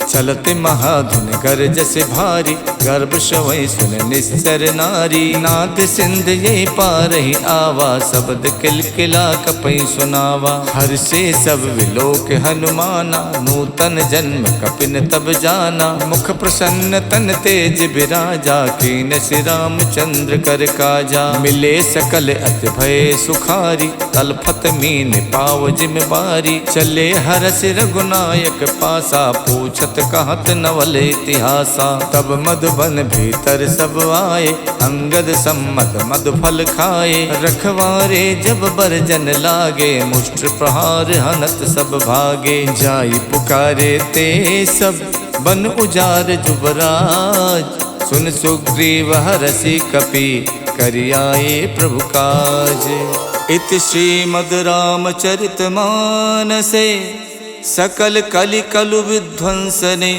चलते महाधुन गरजस भारी, गर्भ शवै सुन निश्चर नारी। नाद सिंध ये पारहि आवा, शब्द किलकिला कपै सुनावा। हर्षे सब विलोक हनुमाना, नूतन जन्म कपिन तब जाना। मुख प्रसन्न तन तेज बिराजा, कीन श्री रामचंद्र कर काजा। मिले सकल अति भय सुखारी, तलफत मीन पाव जिम बारी। चले हरस रघुनायक पासा, पूछत कहत नवल इतिहासा। तब मधुबन भीतर सब आए, अंगद सम्मत मधु फल खाए। रखवारे जब बरजन लागे, मुष्ट प्रहार हनत सब भागे। जाई पुकारे ते सब, बन उजार जुबराज। सुन सुग्रीव हरषि कपि, करियाए प्रभु काज। इति श्रीमद् रामचरित मानसे, सकल कलि कलु विध्वंसने।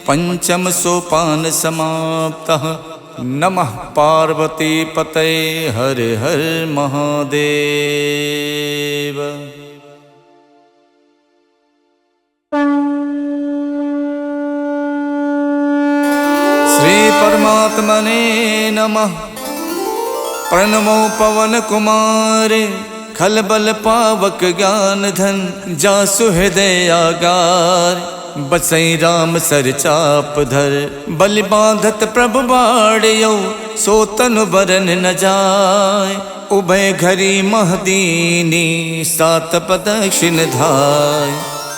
पंचम सोपान समाप्तः। नमः पार्वती पतये, हर हर महादेव। श्री परमात्मने नमः। प्रणमो पवन कुमारे, खलबल पावक ज्ञान धन। जासु हृदय आगार, बसई राम सर चाप धर। बलि बांधत प्रभु बाड़ियो, सो तनु बरन न जाय। उभय घरी महदीनी, सात प्रदक्षिण धाय।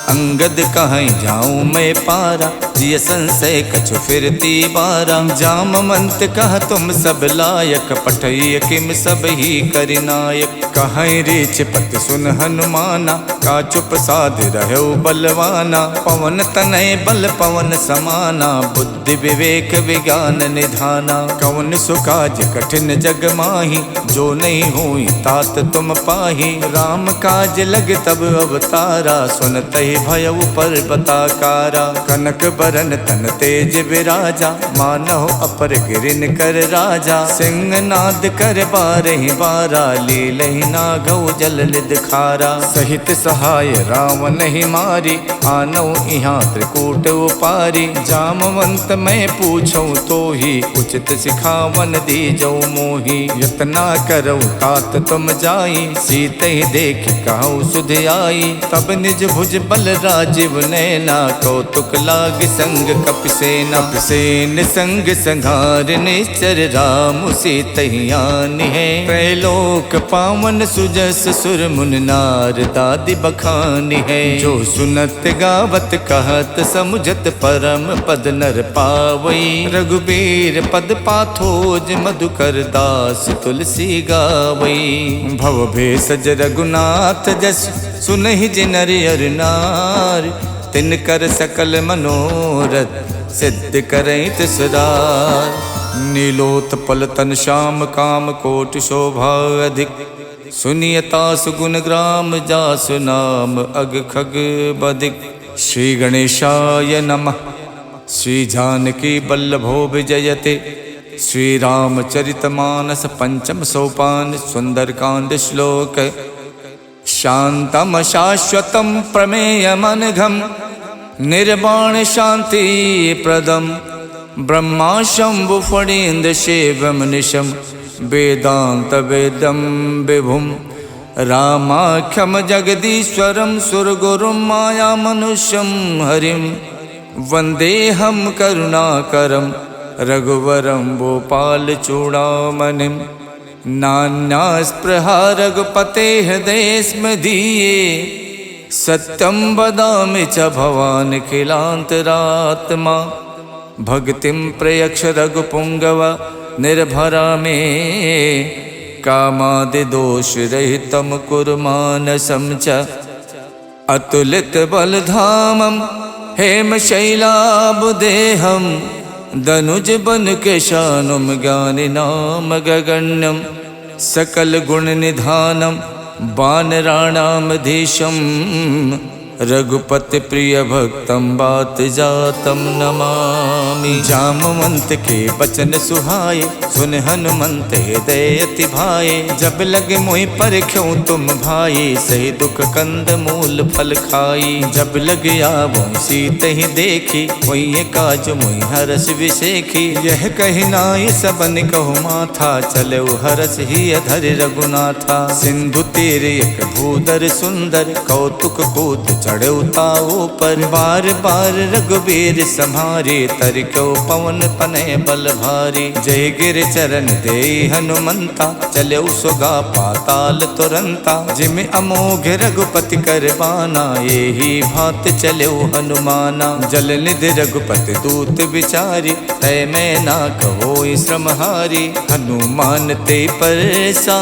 अंगद कहीं जाऊं मैं पारा, जिय संशय कछु फिरती बारा। जामवंत कह तुम सब लायक, पठय किम सब ही करिनायक। कहीं रीछ पति सुन हनुमाना, का चुप साध रहो बलवाना। पवन तनय बल पवन समाना, बुद्धि विवेक विज्ञान निधाना। कवन सुकाज कठिन जग माही, जो नहीं हुई तात तुम पाही। राम काज लग तब अवतारा, सुनते भयउ पर्वताकारा। कनक बरन तन तेज विराजा, मानव अपर गिरिन कर राजा। सिंह नाद कर बारहि बारा, लीलहि नागौ जल निध खारा। सहित सहाय रावण ही मारी, आनौ इहाँ त्रिकूट उपारी। जामवंत मैं पूछऊँ तो ही, उचित सिखावन दीजौ मोही। यतना करऊ तात तुम जाई, सीत ही देख कहूँ सुध आई। तब निज भुज बल राजीव नैना, कौतुक लाग संग कपिसेना। कपिसेन संग संघार निश्चर, राम सीत ही आन है। त्रैलोक पावन सुजस सुर मुन नार, दादि बखानी है। जो सुनत गावत कहत समुझत, परम पद नर पावई। रघुबीर पद पाथोज, मधुकर दास तुलसी गावई। भव भेषज रघुनाथ जस, सुनहि जे नर अर नार। तिनकर सकल मनोरथ, सिद्ध करई तिसरार। नीलोत्पल तन श्याम काम, कोट शोभा अधिक। सुनियता सुगुण ग्राम, जासु नाम अग खग बदिक। श्री गणेशाय नमः। श्री जानकी बल्लभो विजयते। श्री रामचरितमानस पंचम सोपान, सुंदरकांड श्लोक। शांतम शाश्वतम प्रमेयमनघम, निर्वाण शांति प्रदम। ब्रह्मा शंभु फणीन्द्र शिवम निशम, वेदांत वेदम विभुम। रामाख्यम जगदीश्वरम, सुरगुरुम माया मनुष्यम हरिम। वंदेहम करुणाकरम, रघुवरम भूपाल चूड़ामणिम। नान्या स्पृहा रघुपते हृदय स्मदीये, सत्यम वदामि च भवान् खिलान्तरात्मा। भक्तिं प्रयक्ष रघुपुंगव, निर्भरा मे। कामादि दोष रहितं कुरु मानसं च। अतुलित बलधामं हेमशैलाबुदेहं, दनुज बन केशानुम ज्ञानि नाम गगण्यम। सकल गुण निधानम, वानराणामधीशम। रघुपति प्रिय भक्तम, बात जातम नमामि। जामवंत के बचन सुहाए, सुन हनुमंत हृदय अति भाए। जब लगे मोहि परख्यों तुम भाई, सही दुख कंद मूल फल खाई। जब लगे आवो सीत ही देखी, वही काज मोहि हरस विशेखी। यह कही नाई सबन कहु माथा, चलो हरस ही अधर रघुनाथा। सिंधु तीर एक भूधर सुंदर, कौतुक कूद चढ़ौताओ पर। बार बार रघुबीर सम्हारे, तरक्यो पवन तनय बल भारी। जय गिर चरण दे हनुमंता, चलो सुगा पाताल तुरंता। जिम अमोघ रघुपति कर बाना, यही भात चलो हनुमाना। जल निधि रघुपति दूत विचारी, तय मैं ना कहो श्रमहारी। हनुमान ते परसा,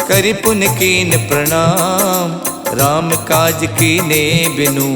करि पुन कीन प्रणाम। राम काज कीने बिनु,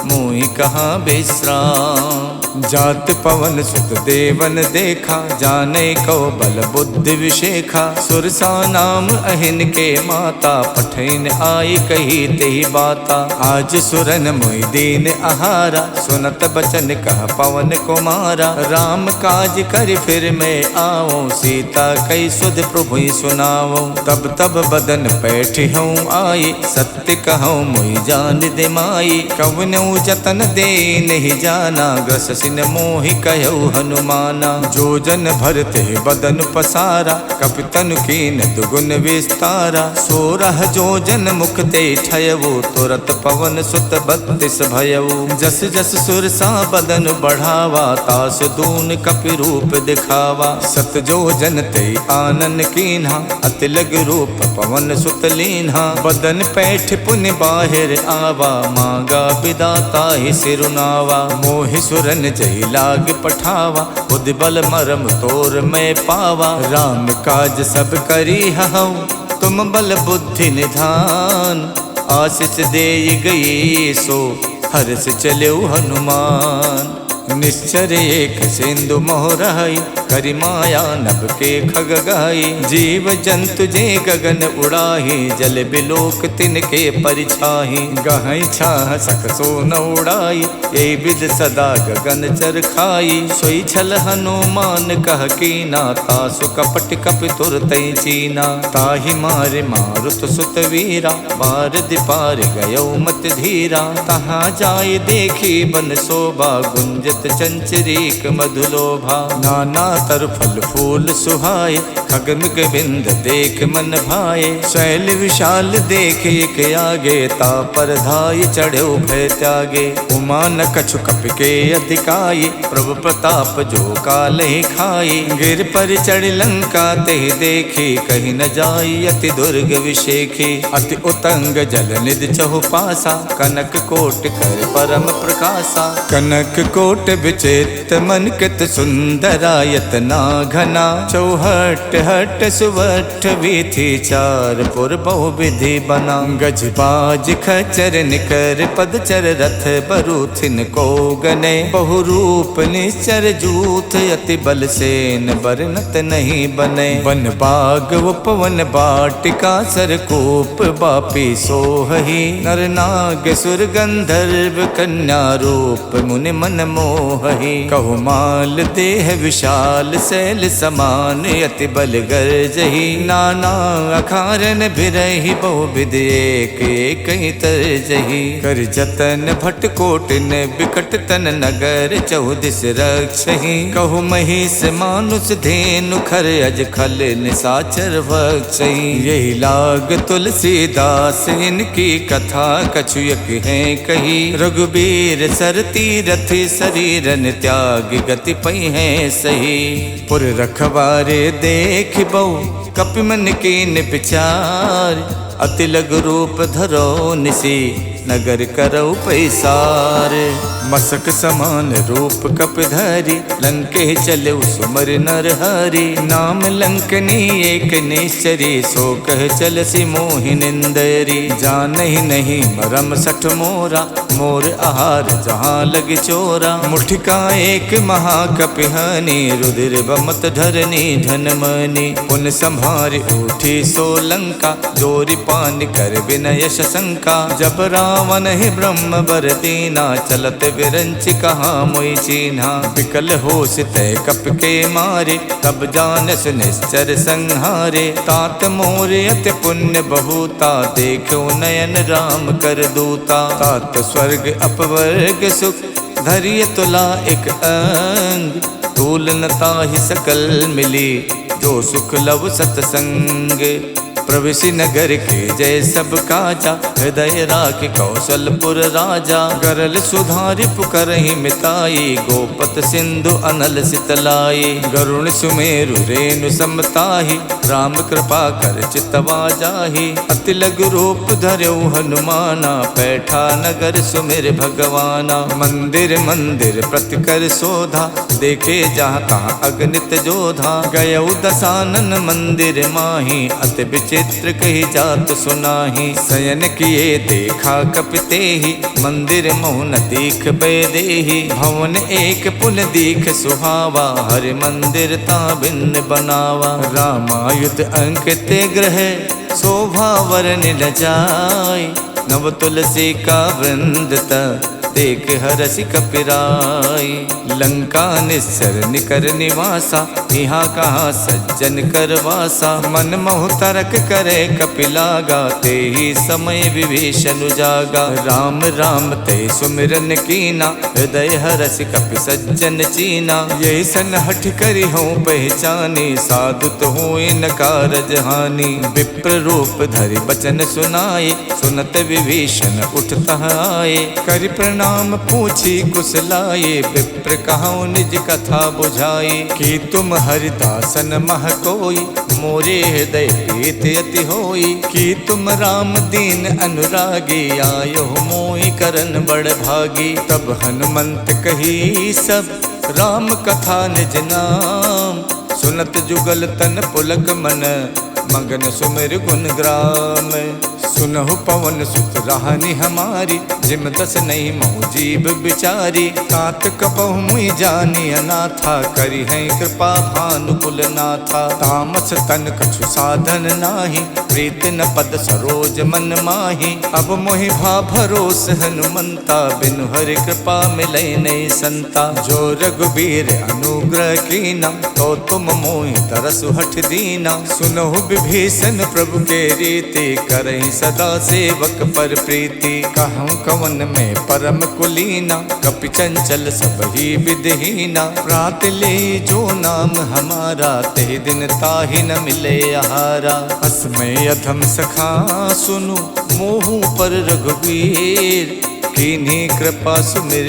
मोहि कहाँ विश्राम। जात पवन सुत देवन देखा, जाने को बल बुद्धि विशेखा। सुरसा नाम अहिन के माता, पठैन आई कही तेहि बाता। आज सुरन मोहि दीन आहारा, सुनत बचन कह पवन कुमारा। राम काज कर फिर मैं आओ, सीता कई सुध प्रभु सुनाओ। तब तब बदन पैठ हूँ आई, सत्य कहूँ मोहि जान दे माई। कवनऊ जतन दे नहीं जाना, ग्रस सिन मोहि कहु हनुमाना। जो जन भरते बदन पसारा, कपितन कीन दुगुन विस्तारा। सोरह जो जन मुख ते ठयवो, तुरत पवन सुत 32 भयवो। जस जस सुरसा बदन बढ़ावा, तास दून कपि रूप दिखावा। सत जो जन ते आनन कीन्हा, अति लग रूप पवन सुत लीन्हा। बदन पैठ पुन बाहिर आवा, मांगा विदाता ही सिरुनावा। मोहि सुरन जहि लाग पठावा, बुध बल मरम तोर मैं पावा। राम काज सब करी हऊँ, तुम बल बुद्धि निधान। आशीष दे गई सो, हर्ष चलो हनुमान। निश्चर एक सिंधु मोह रही, करि माया नभ के खग गाई। जीव जंतु जे गगन उड़ाही, जल बिलोक तिनके परिछाही। गहई छाह सक सो न उड़ाई, यही विध सदा गगन चर खाई। सोई छल हनुमान कह कीना, तासु कपट कपि तुरतई चीना। ताहि मारे मारुत सुत वीरा, बारद पार गयो मत धीरा। तहाँ जाय देखी बन शोभा, गुंजत चंचरीक मधुलोभा। नाना तर फल फूल सुहाए, खगमिग बिंद देख मन भाए। शैल विशाल देख एक आगे, ता पर धाय चढ़ो भय त्यागे। उमा न कछु कपि के अधिकाई, प्रभु प्रताप जो काल ही खाई। गिर पर चढ़ लंका ते देखी, कहीं न जाई अति दुर्ग विशेखी। अति उतंग जल निधि चहु पासा, कनक कोट कर परम प्रकाशा। कनक कोट विचित्र मन कृत सुंदरायत ना घना। चौहट हट सुवठ वीथि, चार पुर बहु विधि बना। गज बाज खचर निकर पदचर, रथ बरूथिन को गने। बहु रूप निश्चर जूथ, अति बल सेन बरनत नहीं बने। वन बाग उपवन बाटिका, सरकूप बापी सोहही। नर नाग सुर गंधर्व कन्या, रूप मुनि मन मोहही। कहु माल देह विशाल, शैल समान अति बल गर्जही। नाना अखारन बिरही, बहु विध एक एक तरजही। कर जतन भट कोटिन बिकट तन, नगर चौदिस रक्षही। कहु महिष मानुष धेनु, खर अज खल निसाचर भक्षही। यही लाग तुलसीदास, इनकी कथा कछुयक है कही। रघुबीर सर तीरथ, शरीरन त्याग गति पई है सही। पुर रखवारे देख बहु, कपि मन कीन विचार। अति लघु रूप धरो निसी, नगर करौ पैसार। मसक समान रूप कपधरी, लंके चले सुमर नर हरि। नाम लंकनी एक निश्चरी, सो कह चल सी मोहिनिंदरी। जानहि नहीं मरम सठ मोरा, मोर आहार जहाँ लग चोरा। मुठिका एक महाकपिहानी, रुधिर बमत धरनी धनमनी। पुन संभार उठी सो लंका, जोरी पान कर विनय शंका। जब रावण ही ब्रह्म बर दीना, चलत विरंच कहा मोई चीन्हा। विकल होश तय कप के मारे, तब जानस निश्चर संहारे। तात मोर अति पुण्य बहुता, देखो नयन राम कर दूता। तात स्वर्ग अपवर्ग सुख, धरिय तुला एक अंग। तूल न ताहि सकल मिली, जो सुख लव सतसंग। प्रवेशी नगर के जय सब काजा, हृदय राख कौशलपुर राजा। गरल सुधारि पुकरहि मिताई, गोपत सिंधु अनल सितलाई। गरुण सुमेरु रेणु समताहि, राम कृपा कर चितवा जाहि। अति लघु रूप धर्यो हनुमाना, पैठा नगर सुमिर भगवाना। मंदिर मंदिर प्रति कर शोधा, देखे जहाँ तहाँ अगणित जोधा। गयौ दसानन मंदिर माही, अति चित्र कही जात सुनाही। शयन किए देखा कपिते ही, मंदिर मोहन दीख बेदेही। भवन एक पुल दीख सुहावा, हरि मंदिर ता भिन्न बनावा। रामायुध अंकित ग्रह, शोभा वरन न जाय। नव तुलसी का वृंद देख हरसि कपिराय। लंका निस्सर निकर निवासा, यहाँ कहाँ सज्जन कर वासा। मन मोह तरक करे कपिलागा, ते ही समय विभीषण जागा। राम राम ते सुमिरन कीना, हृदय हरसि कपि सज्जन चीना। यही सन हठ करि हों पहचानी, साधुत होए न कारज हानि। विप्र रूप धरि बचन सुनाए, सुनत विभीषण उठत आए। करि प्रणाम पूछी कुशलाए, विप्र कहूँ निज कथा बुझाई। कि तुम हरिदासन मह कोई, मोरे हृदय प्रीत अति होई। कि तुम राम दीन अनुरागी, आयो मोहि करन बड़ भागी। तब हनुमंत कही सब, राम कथा निज नाम। सुनत जुगल तन पुलक मन, मगन सुमिर गुण ग्राम। सुनहु पवन सुत राहनी हमारी, जिम दस नहीं महु जीव बिचारी। तात कपहु मुई जानी अनाथा, करी है कृपा भानुकुल नाथा। तामस तन कछु साधन नाही, प्रीत न पद सरोज मन माही। अब मोहि भा भरोस हनुमंता, बिनु हरि कृपा मिलै नहीं संता। जो रघुबीर अनुग्रह कीना, तो तुम मोहि तरसु हठ दीना। सुनहु विभीषण प्रभु के रीति, करहि सदा सेवक पर प्रीति। कहूँ कवन में परम कुलीना, कपि चंचल सब ही विधहीना। प्रात ले जो नाम हमारा, ते दिन ताहि न मिले आहारा। असमय अधम सखा सुनु, मोहु पर रघुवीर। कीन्ही कृपा सुमिर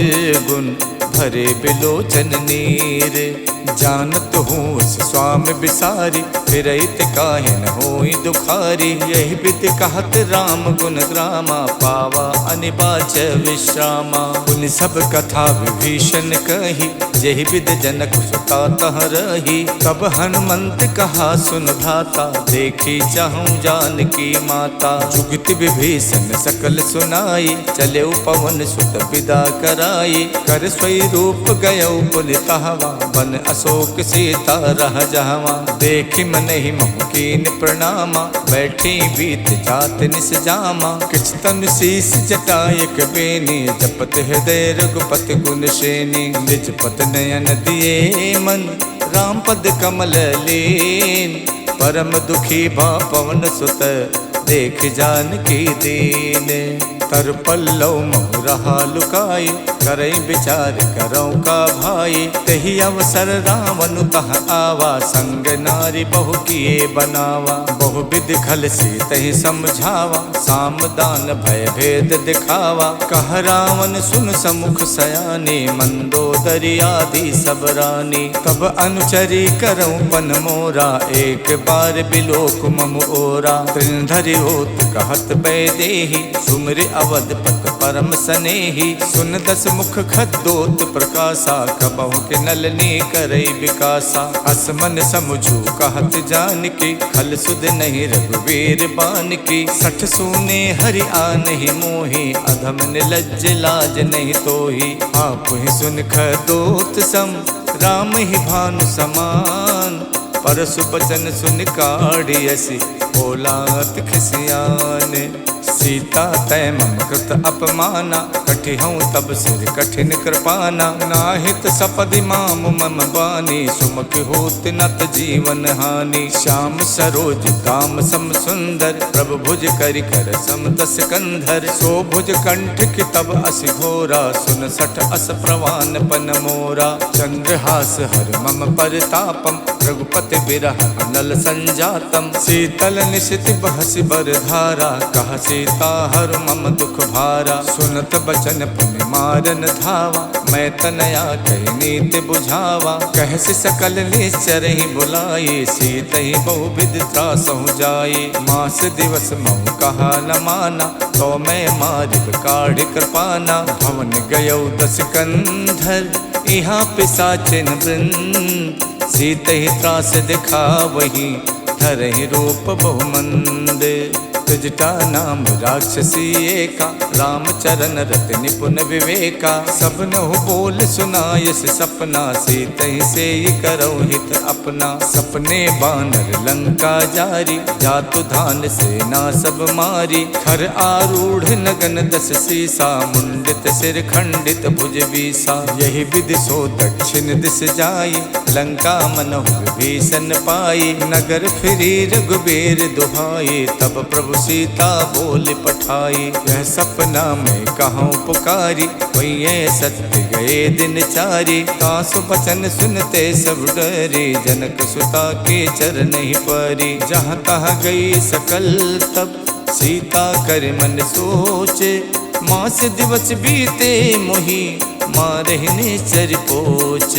गुण, भरे बिलोचन नीर। जानत हूँ उस स्वामी बिसारी, फिरहित काहे न होई दुखारी। यही विधि कहत राम गुण ग्रामा, पावा अनिबाच विश्रामा। पुनि सब कथा विभीषण कही, यही विधि जनक सुता तह रही। तब हनुमंत कहा सुन भ्राता, देखी चाहूं जानकी माता। जुगति विभीषण सकल सुनाई, चले पवन सुत विदा कराई। कर स्वरूप गयौ पुनि तहवा, बन अशोक सीता रह जहवा। देखी मन ही मोह कीन प्रणामा, बैठी बीत जात निस जामा। किछ तन शीस जटायक बेनी, जपत हृदय रघुपति गुण श्रेणी। निज पद नयन दिए मन, राम पद कमल लीन। परम दुखी भा पवन सुत, देख जानकी दीन। तर पल्लव मोह रहा लुकाई, करई विचार करौ का भाई। तही अवसर रावण तह आवा, संग नारी बहु किए बनावा। बहु विधि खल सीतहि समझावा, साम दान भय भेद दिखावा। कह रावण सुन समुख सयानी, मंदोदरी आदि सब रानी। तब अनुचरी करौ पन मोरा, एक बार बिलोक मम ओरा। त्रिनधरि होत कहत बैदेही, सुमिर अवधपत परम सनेही। सुन दस मुख खद्दोत प्रकाशा, कबहु के नलनी करई विकासा। असमन समझू कहत जानकी, खल सुध नहीं रघुवीर बानकी। सठ सूने हरि आनहि मोहि, अधम निलज्ज लाज नहीं तोहि। आप ही सुन खद्दोत सम, राम ही भानु समान। परसु बचन सुन काढ़ियसि, बोलात खिसियान। सीता तय मम कृत अपमाना, कटिहऊँ तब सिर कठिन कृपाना। नाहित सपदि माम मम बानी, सुमुख होत नत जीवन हानि। श्याम सरोज दाम सम सुंदर, प्रभु भुज करि कर सम दस कंधर। सो भुज कंठ की तब असि घोरा, सुन सठ अस प्रवान पन मोरा। चंद्रहास हर मम परितापम, रघुपति बिरह अनल संजातम। शीतल निशिति बहसि बर धारा, कह सीता हर मम दुख भारा। सुनत बचन पुनि मारन धावा, मैं तनया कही नीति बुझावा। कहसि सकल निश्चर ही बुलाई, सीत ही बहु विधि त्रासहु जाई। मास दिवस महु कहा न माना, तो मैं मारिब काढ़ कृपाना। भवन गयौ दस कंधर, यहाँ पिशाचिन वृंद। सीत ही त्रास दिखावही, धरहि रूप बहुमंद। तुजटा नाम राक्षसी एका, रामचरण रति निपुण विवेका। सबनहु बोल सुनायस सपना, सीतहि सेई करौ हित अपना। सपने बानर लंका जारी, जातु धान सेना सब मारी। खर आरूढ़ नगन दस सीसा, मुंडित सिर खंडित भुज बीसा। यही विधि सो दक्षिण दिस जाई, लंका मनहु विभीषण पाई। नगर फिरी रघुबीर दुहाई, तब प्रभु सीता बोल पठाई। यह सपना में कहूँ पुकारी, वही सत्य गए दिन चारी। तासु बचन सुनते सब डरे, जनक सुता के चरण ही परी। जहाँ तहाँ गई सकल तब, सीता कर मन सोचे। मास दिवस बीते मोहि, मारे निचर पोच।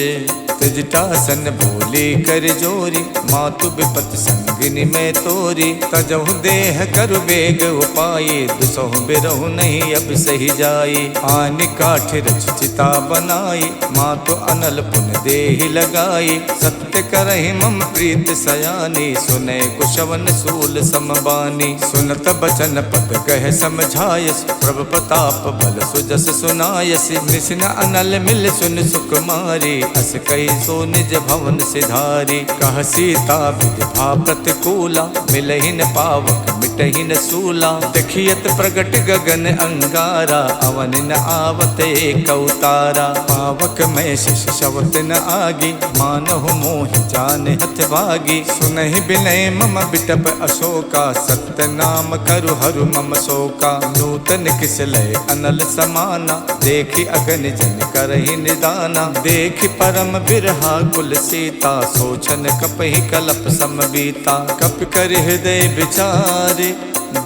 तजटासन बोली कर जोरी, मातु विपत संगिनी में तोरी। तजहु देह करु बेग उपाये, दुसहु बिरहु नहीं अब सही जाई। आनि काठ रच चिता बनाई, मातु अनल पुन देहि लगाई। सत्य करहि मम प्रीत सयानी, सुने कुशवन सूल समबानी। सुनत बचन पद कह समझायस, प्रभ प्रताप बल सुजस सुनायस। निसिन अनल मिल सुन सुकुमारी, अस कई सो निज भवन सिधारी। कह सीता विधि प्रतिकूला, मिलहि न पावक मिटहि न सूला। देखियत प्रगट गगन अंगारा, अवन न आवत एक अवतारा। पावक में शिष शवत न आगी, मानहु मोहि जान हथ भागी। सुनहि बिनय मम बिटप अशोका, सत्य नाम करु हरु मम शोका। नूतन किस लय अनल समाना, देखि अगन जन करहि निदाना। देखि परम बिरहा कुल सीता, सोचन कपहि कलप समबीता। कप कर हृदय विचारे,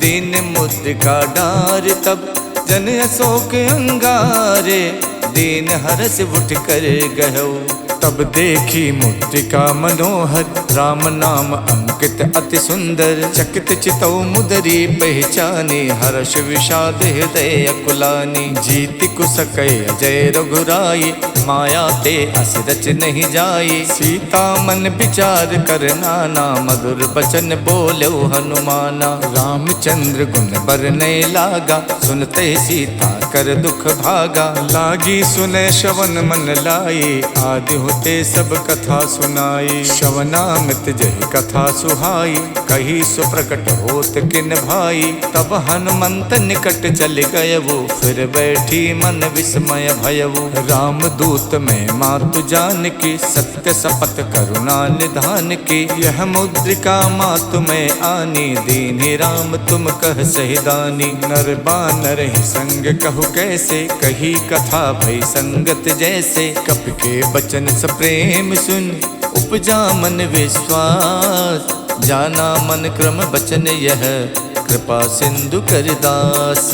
दीन मुद्रिका डार। तब जन अशोक अंगारे, दीन हरस उठ कर गहु। तब देखी मुद्रिका मनोहर, राम नाम अंकित अति सुंदर। चकित चितौ मुदरी पहचानी, हर्ष विषाद हृदय अकुलानी। जीति कुसकै अजय रघुराई, माया ते अस रच नहीं जाई। सीता मन विचार कर नाना, मधुर बचन बोलो हनुमाना। रामचंद्र गुण बरनै लागा, सुनते सीता कर दुख भागा। लागी सुने श्रवण मन लाई, आदि होते सब कथा सुनाई। श्रवणामृत जहि कथा सुहाई, कही सुप्रकट होत किन भाई। तब हनुमंत निकट चल गयवु, फिर बैठी मन विस्मय भयवु। राम दूत में मातु जान की, सत्य शपथ करुणा निधान की। यह मुद्रिका मातु में आनी, दीन्हि राम तुम कह सहिदानी। नर बानर ही संग कहु कैसे, कही कथा भई संगत जैसे। कप के बचन प्रेम सुन, उपजा मन विश्वास। जाना मन क्रम बचन यह, कृपा सिंधु कर दास।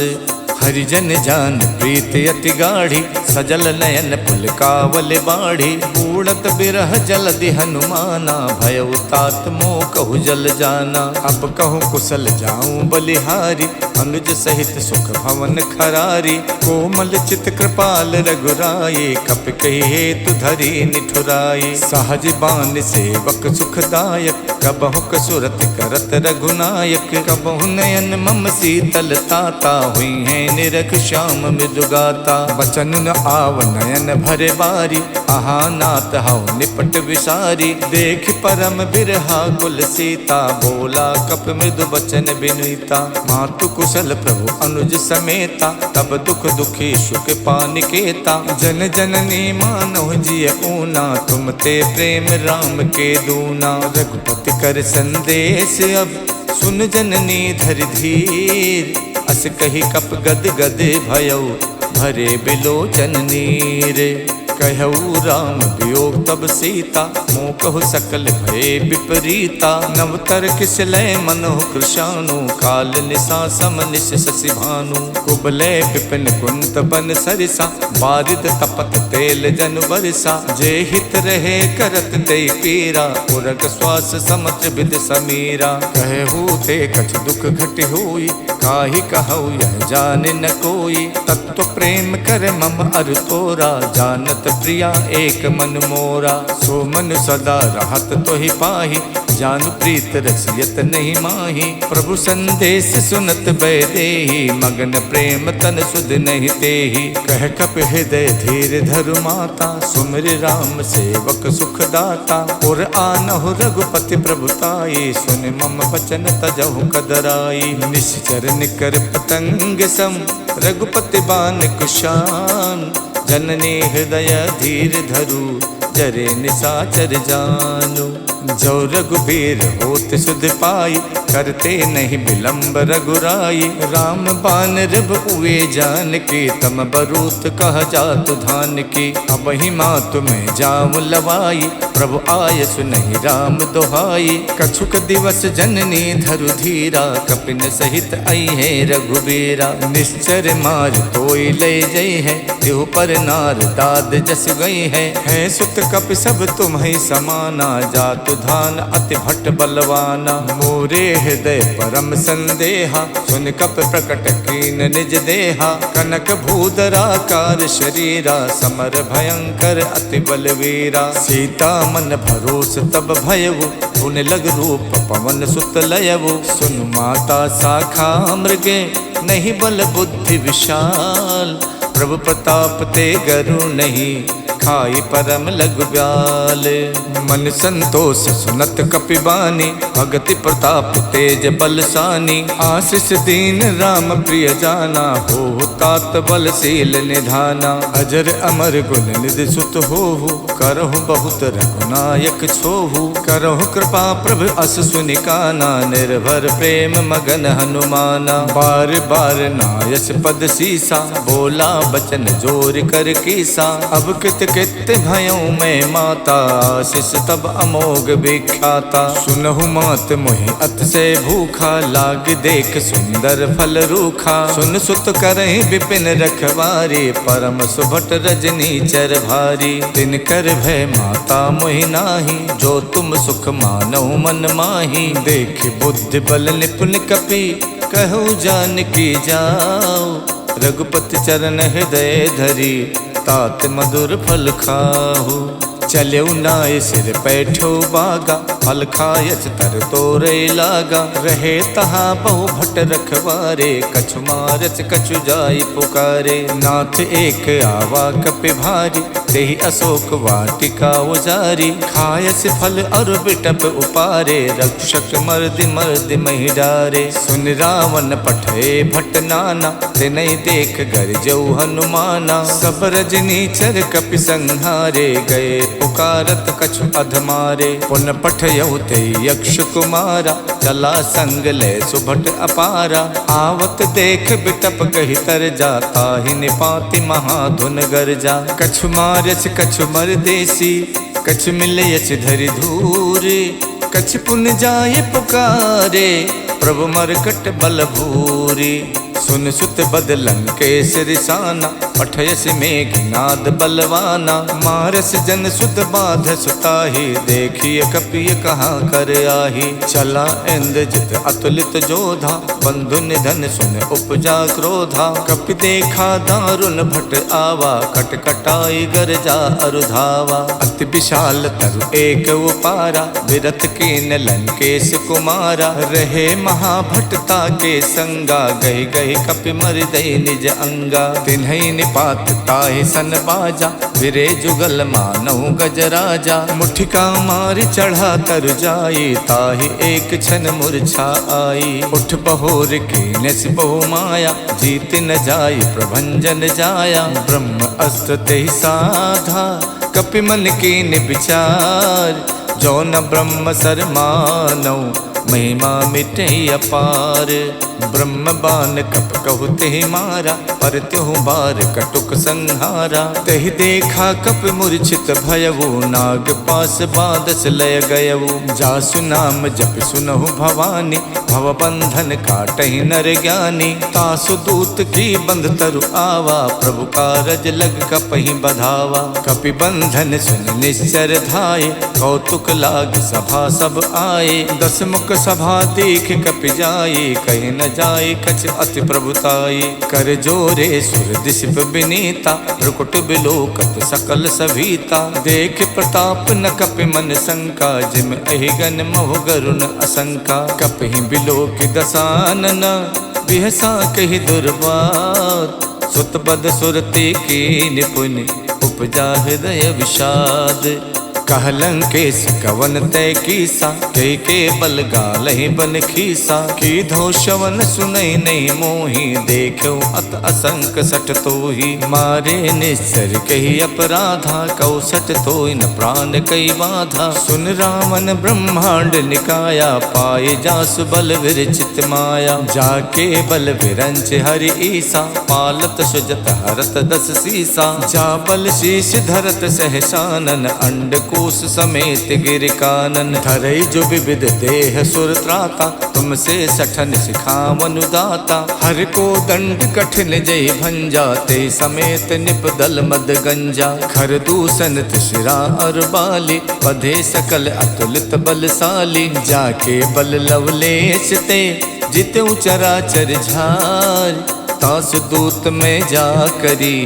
हरिजन जान प्रीत अति गाढ़ी, सजल नयन पुलकावल बाढ़ी। उड़त बिरह जलधि हनुमाना, भयउ तात मोह कहु जल जाना। अब कहूँ कुशल जाऊं बलिहारी, अनुज सहित सुख भवन खरारी। कोमल चित कृपाल रघुराई, कप कही हेतु धरी निठुराई। सहज बान सेवक सुखदायक, कबहु कसुरत करत रघुनायक। कबहु नयन मम शीतल ताता, हुई है निरख श्याम मृदुगाता। बचन न आव नयन भरे बारी, आहा नाथ हऊ निपट विसारी। देख परम बिरहा कुल सीता, बोला कप मृदु बचन बिनुता। मातु कुशल प्रभु अनुज समेता, तब दुख दुखी सुख पानिकेता। जन जननी मानो जिय ऊना, तुम ते प्रेम राम के दूना। रघुपति कर संदेश अब, सुन जननी धर धीर। अस कही कप गद गद भयउ, भरे बिलोचन नीर। कहऊ राम वियोग तब सीता, मोह कहु सकल भय विपरीता। नवतर किस लय मनोह कृशानु, काल निशा सम निश शशि भानु। कुबलय विपिन कुंत बन सरिसा, बारिद तपत तेल जन बरसा। जे हित रहे करत ते पीरा, उरग श्वास समत विद समीरा। कहू ते कछ दुख घट हुई, काहि कहू यह जाने न कोई। तत्व प्रेम कर मम अर तोरा, जानत प्रिया एक मन मोरा। सो मन सदा रहत तो ही पाही, जानु प्रीत रसियत नहीं माही। प्रभु संदेश सुनत बैदेही, मगन प्रेम तन सुध नहीं तेही। कह कप हृदय धीर धरु माता, सुमिर राम सेवक सुख दाता। और आनहु रघुपति प्रभुताई, सुन मम वचन तजहु कदराई। निश्चर निकर पतंग सम, रघुपति बान कुशान। जननी हृदय धीर धरु, जरे निशाचर जानु। जो रघुबीर होत सुध पाई, करते नहीं विलंब रघुराई। राम बान रिब उए जान की, तम बरूत कह जातु धान की। अब ही मातु में जाऊं लवाई, प्रभु आय सुनहि राम दोहाई। कछुक दिवस जननी धरु धीरा, कपिन सहित आई है रघुबीरा। निश्चर मार तोई ले जई है, देहु पर नार दाद जस गई है सुत कपि सब तुम्हि समाना। जातु धान अति भट्ट बलवाना, मोरे हृदय परम संदेहा। सुन कप प्रकट कीन निज देहा, कनक भूधराकार शरीरा। समर भयंकर अति बलवीरा, सीता मन भरोस तब भयउ। पुन लग रूप पवन सुत लयउ, सुन माता शाखा मृगे। नहीं बल बुद्धि विशाल, प्रभु प्रताप ते गरु नहीं। खाई परम लघु ब्याल, मन संतोष सुनत कपिबानी। भगति प्रताप तेज बलसानी, आशीष दीन राम प्रिय जाना। हो तात बलशील निधाना, अजर अमर गुण निधि सुत होहु। करहु बहुत रघुनायक छोहु, करहु कृपा प्रभु अस सुनि काना। निर्भर प्रेम मगन हनुमाना, बार बार नायस पद सीसा। बोला बचन जोर कर कीसा, अब कित कित भयों में माता। आशीष तब अमोघ विख्याता, सुनहु मात मोहि अत से भूखा। लाग देख सुंदर फल रूखा, सुन सुत करहि विपिन रखवारी। परम सुभट रजनी चर भारी, तिन कर भय माता मोहि नाही। जो तुम सुख मानहु मन माही, देख बुद्धि बल निपुण कपि। कहु जानकी जाओ, रघुपति चरण हृदय धरी। तात मधुर फल खाहु, चलऊ नाय सिर पैठो बागा। फल खायच तर तोरे लागा, रहे तहा बहु भट रखवारे। कछु मारच कछु जाई पुकारे, नाथ एक आवा कपि भारी। देहि अशोक वाटिका उजारी, खायस फल और बिटप उपारे। रक्षक मर्दि मर्दि महि डारे, सुन रावण पठे भट नाना। तिनहि देख गरजऊ हनुमाना, सब रजनी चर कपि संहारे। गए पुकारत कछु अधमारे, पुन पठयऊ ते यक्ष कुमारा। चला संग ले सुभट अपारा, आवत देख बिटप कहि तर जाता। ही निपाति महाधुन गरजा, कछु मारच कछु मरदेसी। कछु मिलयच धरि धूरे, कछु पुन जाय पुकारे। प्रभु मरकट बल भूरी, सुन सुत बदलन के सिरसाना। पठयस मेघनाद बलवाना, मारस जन सुत बाध सुताही। देखिए कपिय कहाँ कर आही, चला इंद्रजित अतुलित जोधा। बंधु निधन सुन उपजा क्रोधा, कपि देखा दारुण भट आवा। कटकटाई गरजा अरुधावा, अति विशाल तरु एक उपारा। विरथ कीन लंकेश कुमारा, रहे महाभटता के संगा। गहि गहि कपि मर्दई निज अंगा, तिन्हई निपात ताहि सन बाजा। विरे जुगल मानहु गजराजा, मुठिका मार चढ़ा तर जाई। ताहि एक क्षण मूर्छा आई, उठ बहोर कीने बहु माया। जीत न जाई प्रभंजन जाया, ब्रह्म अस्त्र तेहि साधा। कपि मन कीन विचार, जो न ब्रह्म सर मानौ। महिमा मिटे अपार, ब्रह्म बान कप कहु तेहि मारा। पर त्यों बार कटुक संहारा, तेहि देखा कप मूर्छित भयउ। नाग पास बादस लय गयउ, जासु नाम जप सुनहु भवानी। भव बंधन काटहि नर ज्ञानी, तासु दूत की बंध तरु आवा। प्रभु कारज लग कपहि बधावा, कपि बंधन सुन निश्चर धाये। कौतुक लाग सभा सब आए, दस मुख सभा देख कपि जाए। कहि न जाए कछ अति प्रभुताई, कर जोरे सुर दिशप विनीता। रुकुट बिलोकत सकल सभीता, देख प्रताप न कपि मन शंका। जिम अहिगन मोह गरुण असंका, कपहि बिलोक दसानन। बिहसा कहि दुर्वार, सुत बद सुरते की निपुण। उपजा हृदय विषाद, कहलंकेश कवन तय कीसा, के बल गालहि बन खीसा। की धो शवन सुनई नहीं मोही, देखो अत असंक सट तोही। मारे निश्चर कही अपराधा, कौसट तो इन प्राण कई बाधा। सुन रावण ब्रह्मांड निकाया, पाए जासु बल विरचित माया। जाके बल विरंच हरि ईसा, पालत सुजत हरत दस सीसा। जा बल शीश धरत सहसानन, अंडकोश समेत गिर कानन। धरई जो विविध देह सुर त्राता, तुमसे सठन सिखावन दाता। हर को दंड कठिन जय भंजा, ते समेत निपदल मद गंजा। खर दूषण शिरा और बाली, बधे सकल अतुलित बलशाली। जाके बल लवलेश ते, जितु चराचर झार। तास दूत में जा करी,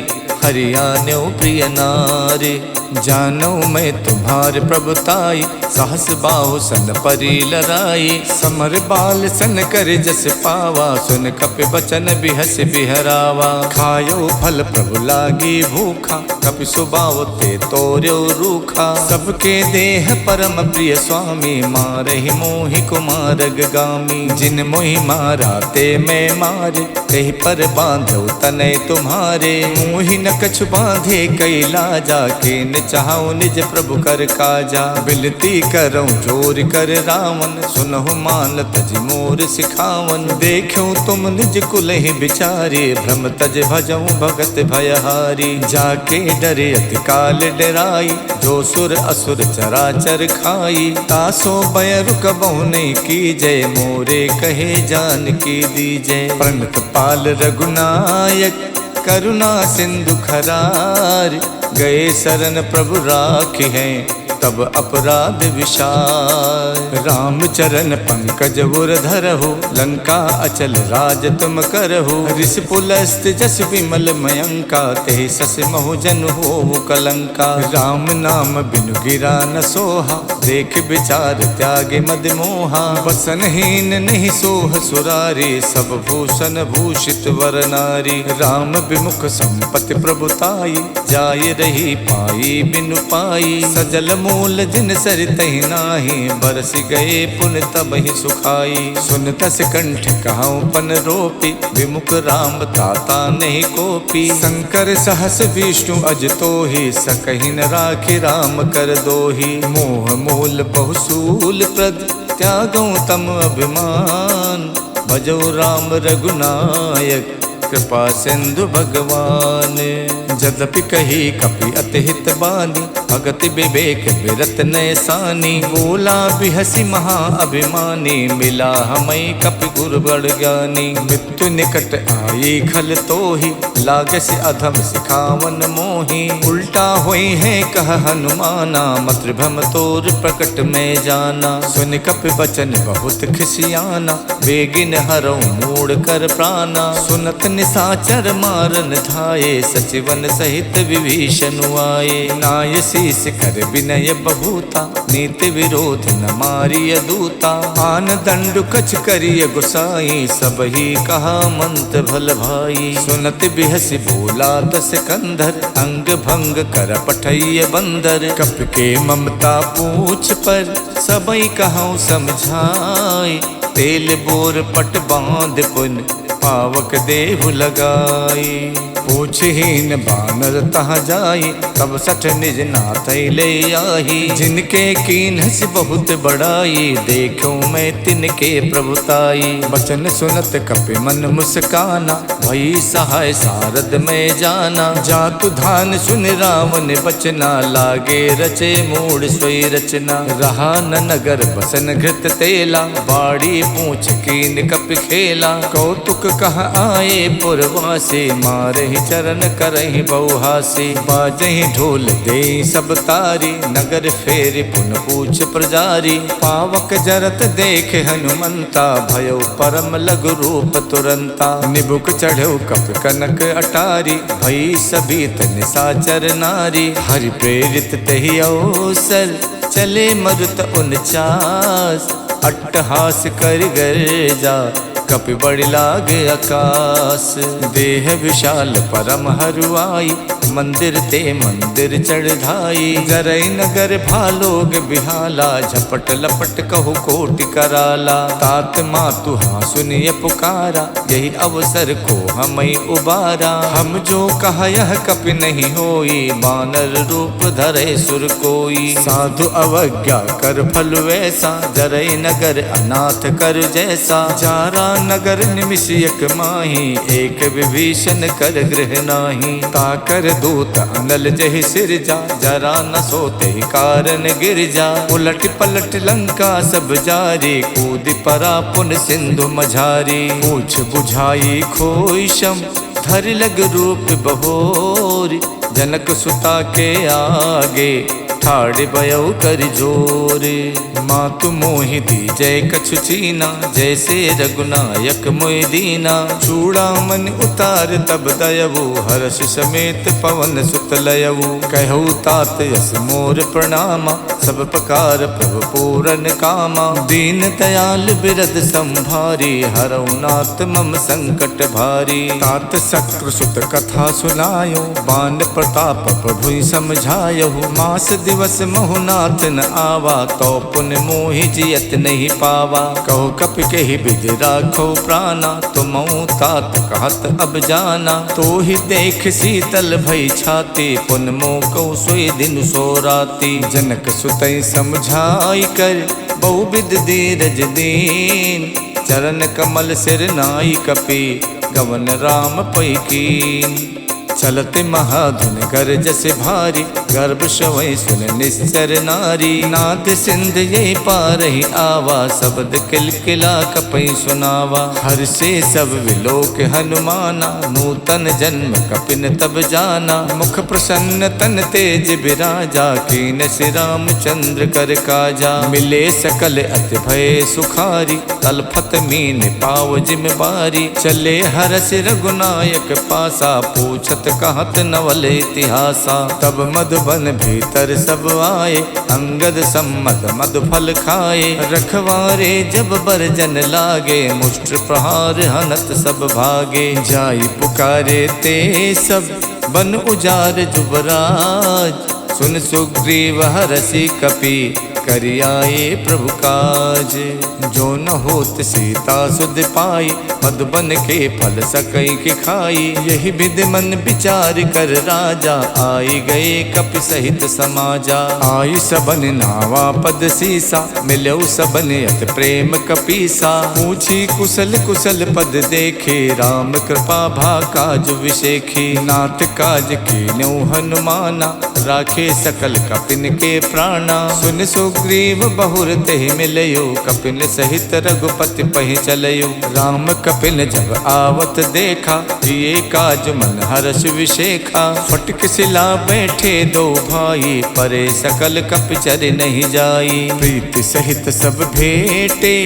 हरियाण्यो प्रिय नारी। जानो मैं तुम्हारे प्रभुताई, सहस बाहु सन परी लराई। समर बाल सन कर जस पावा, सुन कपि बचन बिहस बिहरावा। खायो फल प्रभु लागी भूखा, कपि सुबाव ते तोर्यो रूखा। सबके देह परम प्रिय स्वामी, मारहि मोहि कुमारग गामी। जिन मोहि मारा ते मैं मारे, तेहि पर बांधो तनय तुम्हारे। मोहि न कछु बांधे कई लाजा, के चाहूं निज प्रभु कर काजा। बिनती करऊं जोर कर रावण, सुनहु मान तज मोर सिखावन। देखूं तुम निज कुल ही बिचारे, भ्रम तज भजऊं भगत भयहारी। जाके डरे अति काल डराई, जो सुर असुर चराचर खाई। तासो बयरु कबहु नहीं कीजय, मोरे कहे जान की दीजय। प्रणत पाल रघुनायक, करुणा सिंधु खरार। गए शरण प्रभु राखी हैं, तब अपराध विशाल। राम चरण पंकज उर धरहु, लंका अचल राज तुम करहु। ऋषि पुलस्त जस विमल मयंका, तेहि सस महु जन होवु कलंका। राम नाम बिनु गिरा न सोहा, देख विचार त्यागे मद मोहा। बसनहीन नहीं सोह सुरारी, सब भूषण भूषित वर नारी। राम विमुख संपत्ति प्रभुताई, जाय रही पाई बिनु पाई। सजल मूल जिन सरितहि नाही, बरस गए पुन तबहि सुखाई। सुन तस कंठ कहाऊं पन रोपी, विमुख राम ताता नहीं कोपी। शंकर सहस विष्णु अज तोहि, सकहि न राखि राम कर दोहि। मोह मूल बहुसूल प्रद, त्यागऊं तम अभिमान। भजो राम रघुनायक, कृपा सिंधु भगवान। जदपि कही कपि अति हित बानी, भगत विवेक बिरत नयसानी। बोला बिहसी महा अभिमानी, मिला हमै कपि गुरु बड़ ज्ञानी। मृत्यु निकट आई खल तोहि, लागस अधम सिखावन मोहि। उल्टा होई है कह हनुमाना, मातृभम तोर प्रकट में जाना। सुन कपि बचन बहुत खिसियाना, बेगिन हरऊ मूड़ कर प्राणा। सुनत निसाचर मारन धाये, सचिवन सहित विभीषण आए। नाय शीस कर विनय बहुता, नीति विरोध न मारिय दूता। आन दंड कछ करिय गुसाई, सब ही कहा मंत भल भाई। सुनत बिहसी बोला दस कंधर, अंग भंग कर पठैय बंदर। कप के ममता पूछ पर, सबई कहूँ समझाई। तेल बोर पट बांध पुन, पावक देहु लगाई। पूछहीन बानर तहाँ जाई, तब सठ निज नाथ ले आई। जिनके कीन्हस बहुत बड़ाई, देखूं मैं तिनके प्रभुताई। बचन सुनत कपि मन मुस्काना, भई सहाय सारद में जाना। जातु धान सुन रावण बचना, लागे रचे मूड सोई रचना। रहा न नगर बसन घृत तेला, बाड़ी पूछ कीन कपि खेला। कौतुक कह आए पुरवासी, मारे चरण करहि बहुहासी। बाजहि ढोल दे सब तारी, नगर फेरि पुन पूछ प्रजारी। पावक जरत देख हनुमंता, भयो परम लघु रूप तुरंता। निबुक चढ़ो कप कनक अटारी, भई सबीत निसाचर नारी। हरि प्रेरित तहि अवसर, चले मरुत 49। अट्टहास कर गर्जा, कपि बड़ी लागे आकाश। देह विशाल परम हरुआई, मंदिर ते मंदिर चढ़ाई। जरई नगर भालोग बिहाला, झपट लपट कहु कोटि कराला। तात मातु हाँ सुनिए पुकारा, यही अवसर को हमें उबारा। हम जो कहा यह कपि नहीं होई, बानर रूप धरे सुर कोई। साधु अवज्ञा कर फल वैसा, जरई नगर अनाथ कर जैसा। जारा नगर निमिष एक माही, एक विभीषण कर गृह नाही। ताकर दूत अनल जहि सिरजा, जरा न सोते कारण गिर जा। उलट पलट लंका सब जारी, कूद परा पुन सिंधु मझारी। पूछ बुझाई खोई शम, धर लग रूप बहोरी। जनक सुता के आगे, ठाड़ बयऊ कर जोरे। मातु मोहि दी जय कछु चीना, जैसे रघुनायक मोहि दीना। चूड़ामणि उतार तब दयवु, हर्ष समेत पवन सुत लयवु। कहु तात यस मोर प्रणामा, सब प्रकार प्रभु पूरन कामा। दीन दयाल बिरद संभारी, हरऊ नाथ मम संकट भारी। तात शक्र सुत कथा सुनायो, बान प्रताप प्रभु समझायो। मास दिवस महुनाथ न आवा, तो पुन मोहि जियत नहीं पावा। कहो कपि कहि विधि राखो प्राणा, तुम तात कहत अब जाना। तो ही देख शीतल भई छाती, पुन मोह कौ सोई दिन सो राती। जनक सुतई समझाई कर, बहुविध धीरज दीन। चरण कमल सिर नाई कपि, गवन राम पै कीन। चलते महाधुन कर जैसे भारी, गर्भ शवै सुन निश्चर नारी। नाथ सिंध ये पार ही आवा, शब्द किलकिला कपई सुनावा। हर से सब विलोक हनुमाना, नूतन जन्म कपिन तब जाना। मुख प्रसन्न तन तेज बिराजा, कीन श्री रामचंद्र कर काजा। मिले सकल अति भय सुखारी, तलफत मीन पाव जिम बारी। चले हरस रघुनायक पासा, पूछत कहत नवल इतिहासा। तब मधुबन भीतर सब आए, अंगद सम्मत मधु फल खाए। रखवारे जब बरजन लागे, मुष्ट प्रहार हनत सब भागे। जाई पुकारे ते सब, बन उजार जुबराज। सुन सुग्रीव हरषि कपि, करियाए प्रभु काज। जो न होत सीता सुध पाई, मधुबन के फल सकई के खाई। यही विधि मन विचार कर राजा, आई गए कपि सहित समाजा। आई सबन नावा पद सीसा, मिलऊ सबन अत प्रेम कपीसा। पूछी कुशल कुशल पद देखे, राम कृपा भा काज विशेखी। नाथ काज कीन्यौ हनुमाना, राखे सकल कपिन के प्राणा। सुन सुग्रीव बहुर तेहि मिलयो, कपिन सहित रघुपति पहि चलयो। राम कपिन जब आवत देखा, ये काज मन हर्ष विशेखा। फटक सिला बैठे दो भाई, परे सकल कपि चर नहीं जाई। प्रीति सहित सब भेटे,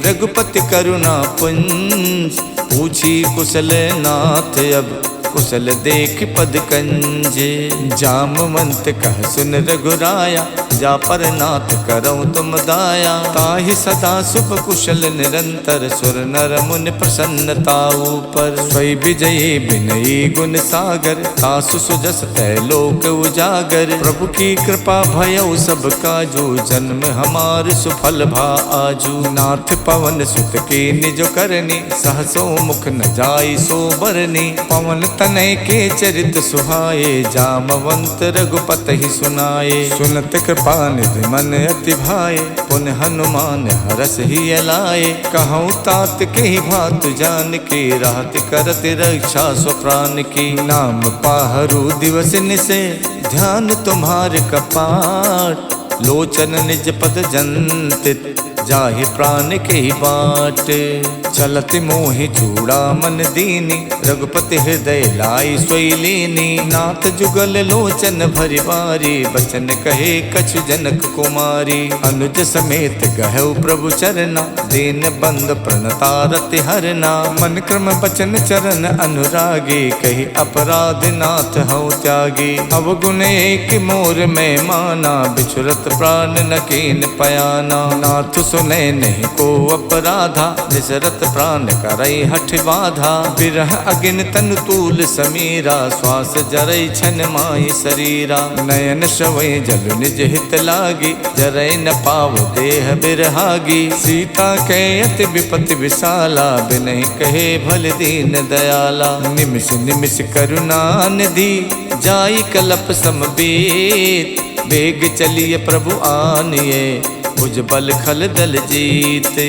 रघुपति करुणा पुंज। पूछी कुशल नाथ अब, कुशल देख पद कंजे। जामवंत कह सुन रघुराया, जा पर नाथ करऊँ तुम दाया। ताहि सदा सुख कुशल निरंतर, सुर नर मुनि प्रसन्नता ऊपर। स्वय विजयी विनयी गुण सागर, तासु सुजस तै लोक उजागर। प्रभु की कृपा भयउ सब काजू, जन्म हमार सुफल भा आजू। नाथ पवन सुत के निज करनी, सहसो मुख न जाई सो बरनी। पवन तनय के चरित सुहाए, जामवंत रघुपति ही सुनाए। सुनत कृपा निधि मन अति भाए, पुन हनुमान हरस ही अलाए। कहूँ तात के ही भात जान के, राहत करत रक्षा स्वप्राण की। नाम पाहरू दिवस निसे, ध्यान तुम्हार कपाट। लोचन निज पद जंतित, जाहि प्राण के ही बाट। चलत मोहि चूड़ामन दीनी, रघुपति हृदय लाई सोई लीनी। नाथ जुगल लोचन भरि बारी, बचन कहे कछु जनक कुमारी। अनुज समेत गहु प्रभु चरना, दीन बंद प्रणतारति हरना। मन क्रम बचन चरण अनुरागी, कही अपराध नाथ हऊ त्यागी। अवगुण एक मोर में माना, बिछुरत प्राण न कीन पयाना। नाथ सुने नहीं को अपराधा, निसरत प्राण करई हठ बाधा। बिरह अगिन तन तूल समीरा, श्वास जरई छन माई शरीरा। नयन श्रवई जल निज हित लागी, जरई न पाव देह बिरहागी। सीता के अति विपति विशाला, बिनहि कहे भल दीन दयाला। निमिष निमिष करुणा निधि, जाई कलप समबीत। बेग चलिए प्रभु आनिए, भुज बल खल दल जीते।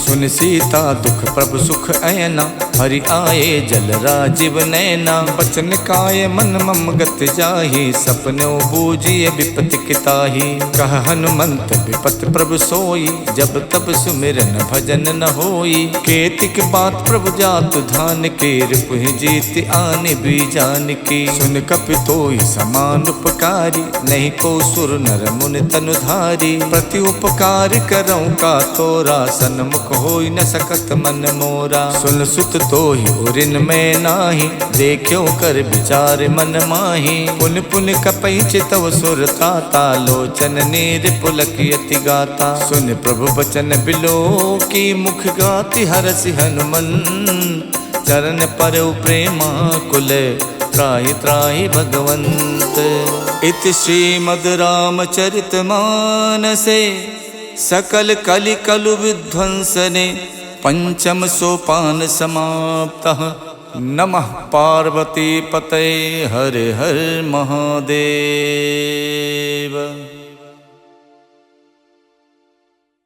सुन सीता दुख प्रभु सुख ऐना, हरि आए जल राजीव नैना। बचन काय मन मम गत जाहि, सपनो बूझिए विपति किताहि। कह हनुमंत विपत प्रभु सोई, जब तब सुमिरन भजन न होई। केतिक बात प्रभु जातु धान के, रिपुहि जीत आने भी जान की। सुन कपितोई समान उपकारी, नहीं को सुर नर मुनि तनुधारी। प्रति उपकार करऊं का तोरा, सन्मुख होई न सकत मन मोरा। सुन सुत तोहि उरिन में नाही, देखियो कर विचार मन माही। पुन पुन कपई चितव सुर ताता, लोचन नीर पुलकियति गाता। सुन प्रभु बचन बिलो की, मुख गाति हरसि हनुमन। चरण पर प्रेमा कुल, त्राहि त्राहि भगवंत। इति श्रीमद् रामचरित मानसे, सकल कलि कलु विध्वंसने। पंचम सोपान समाप्तः। नमः पार्वती पतये, हर हर महादेव।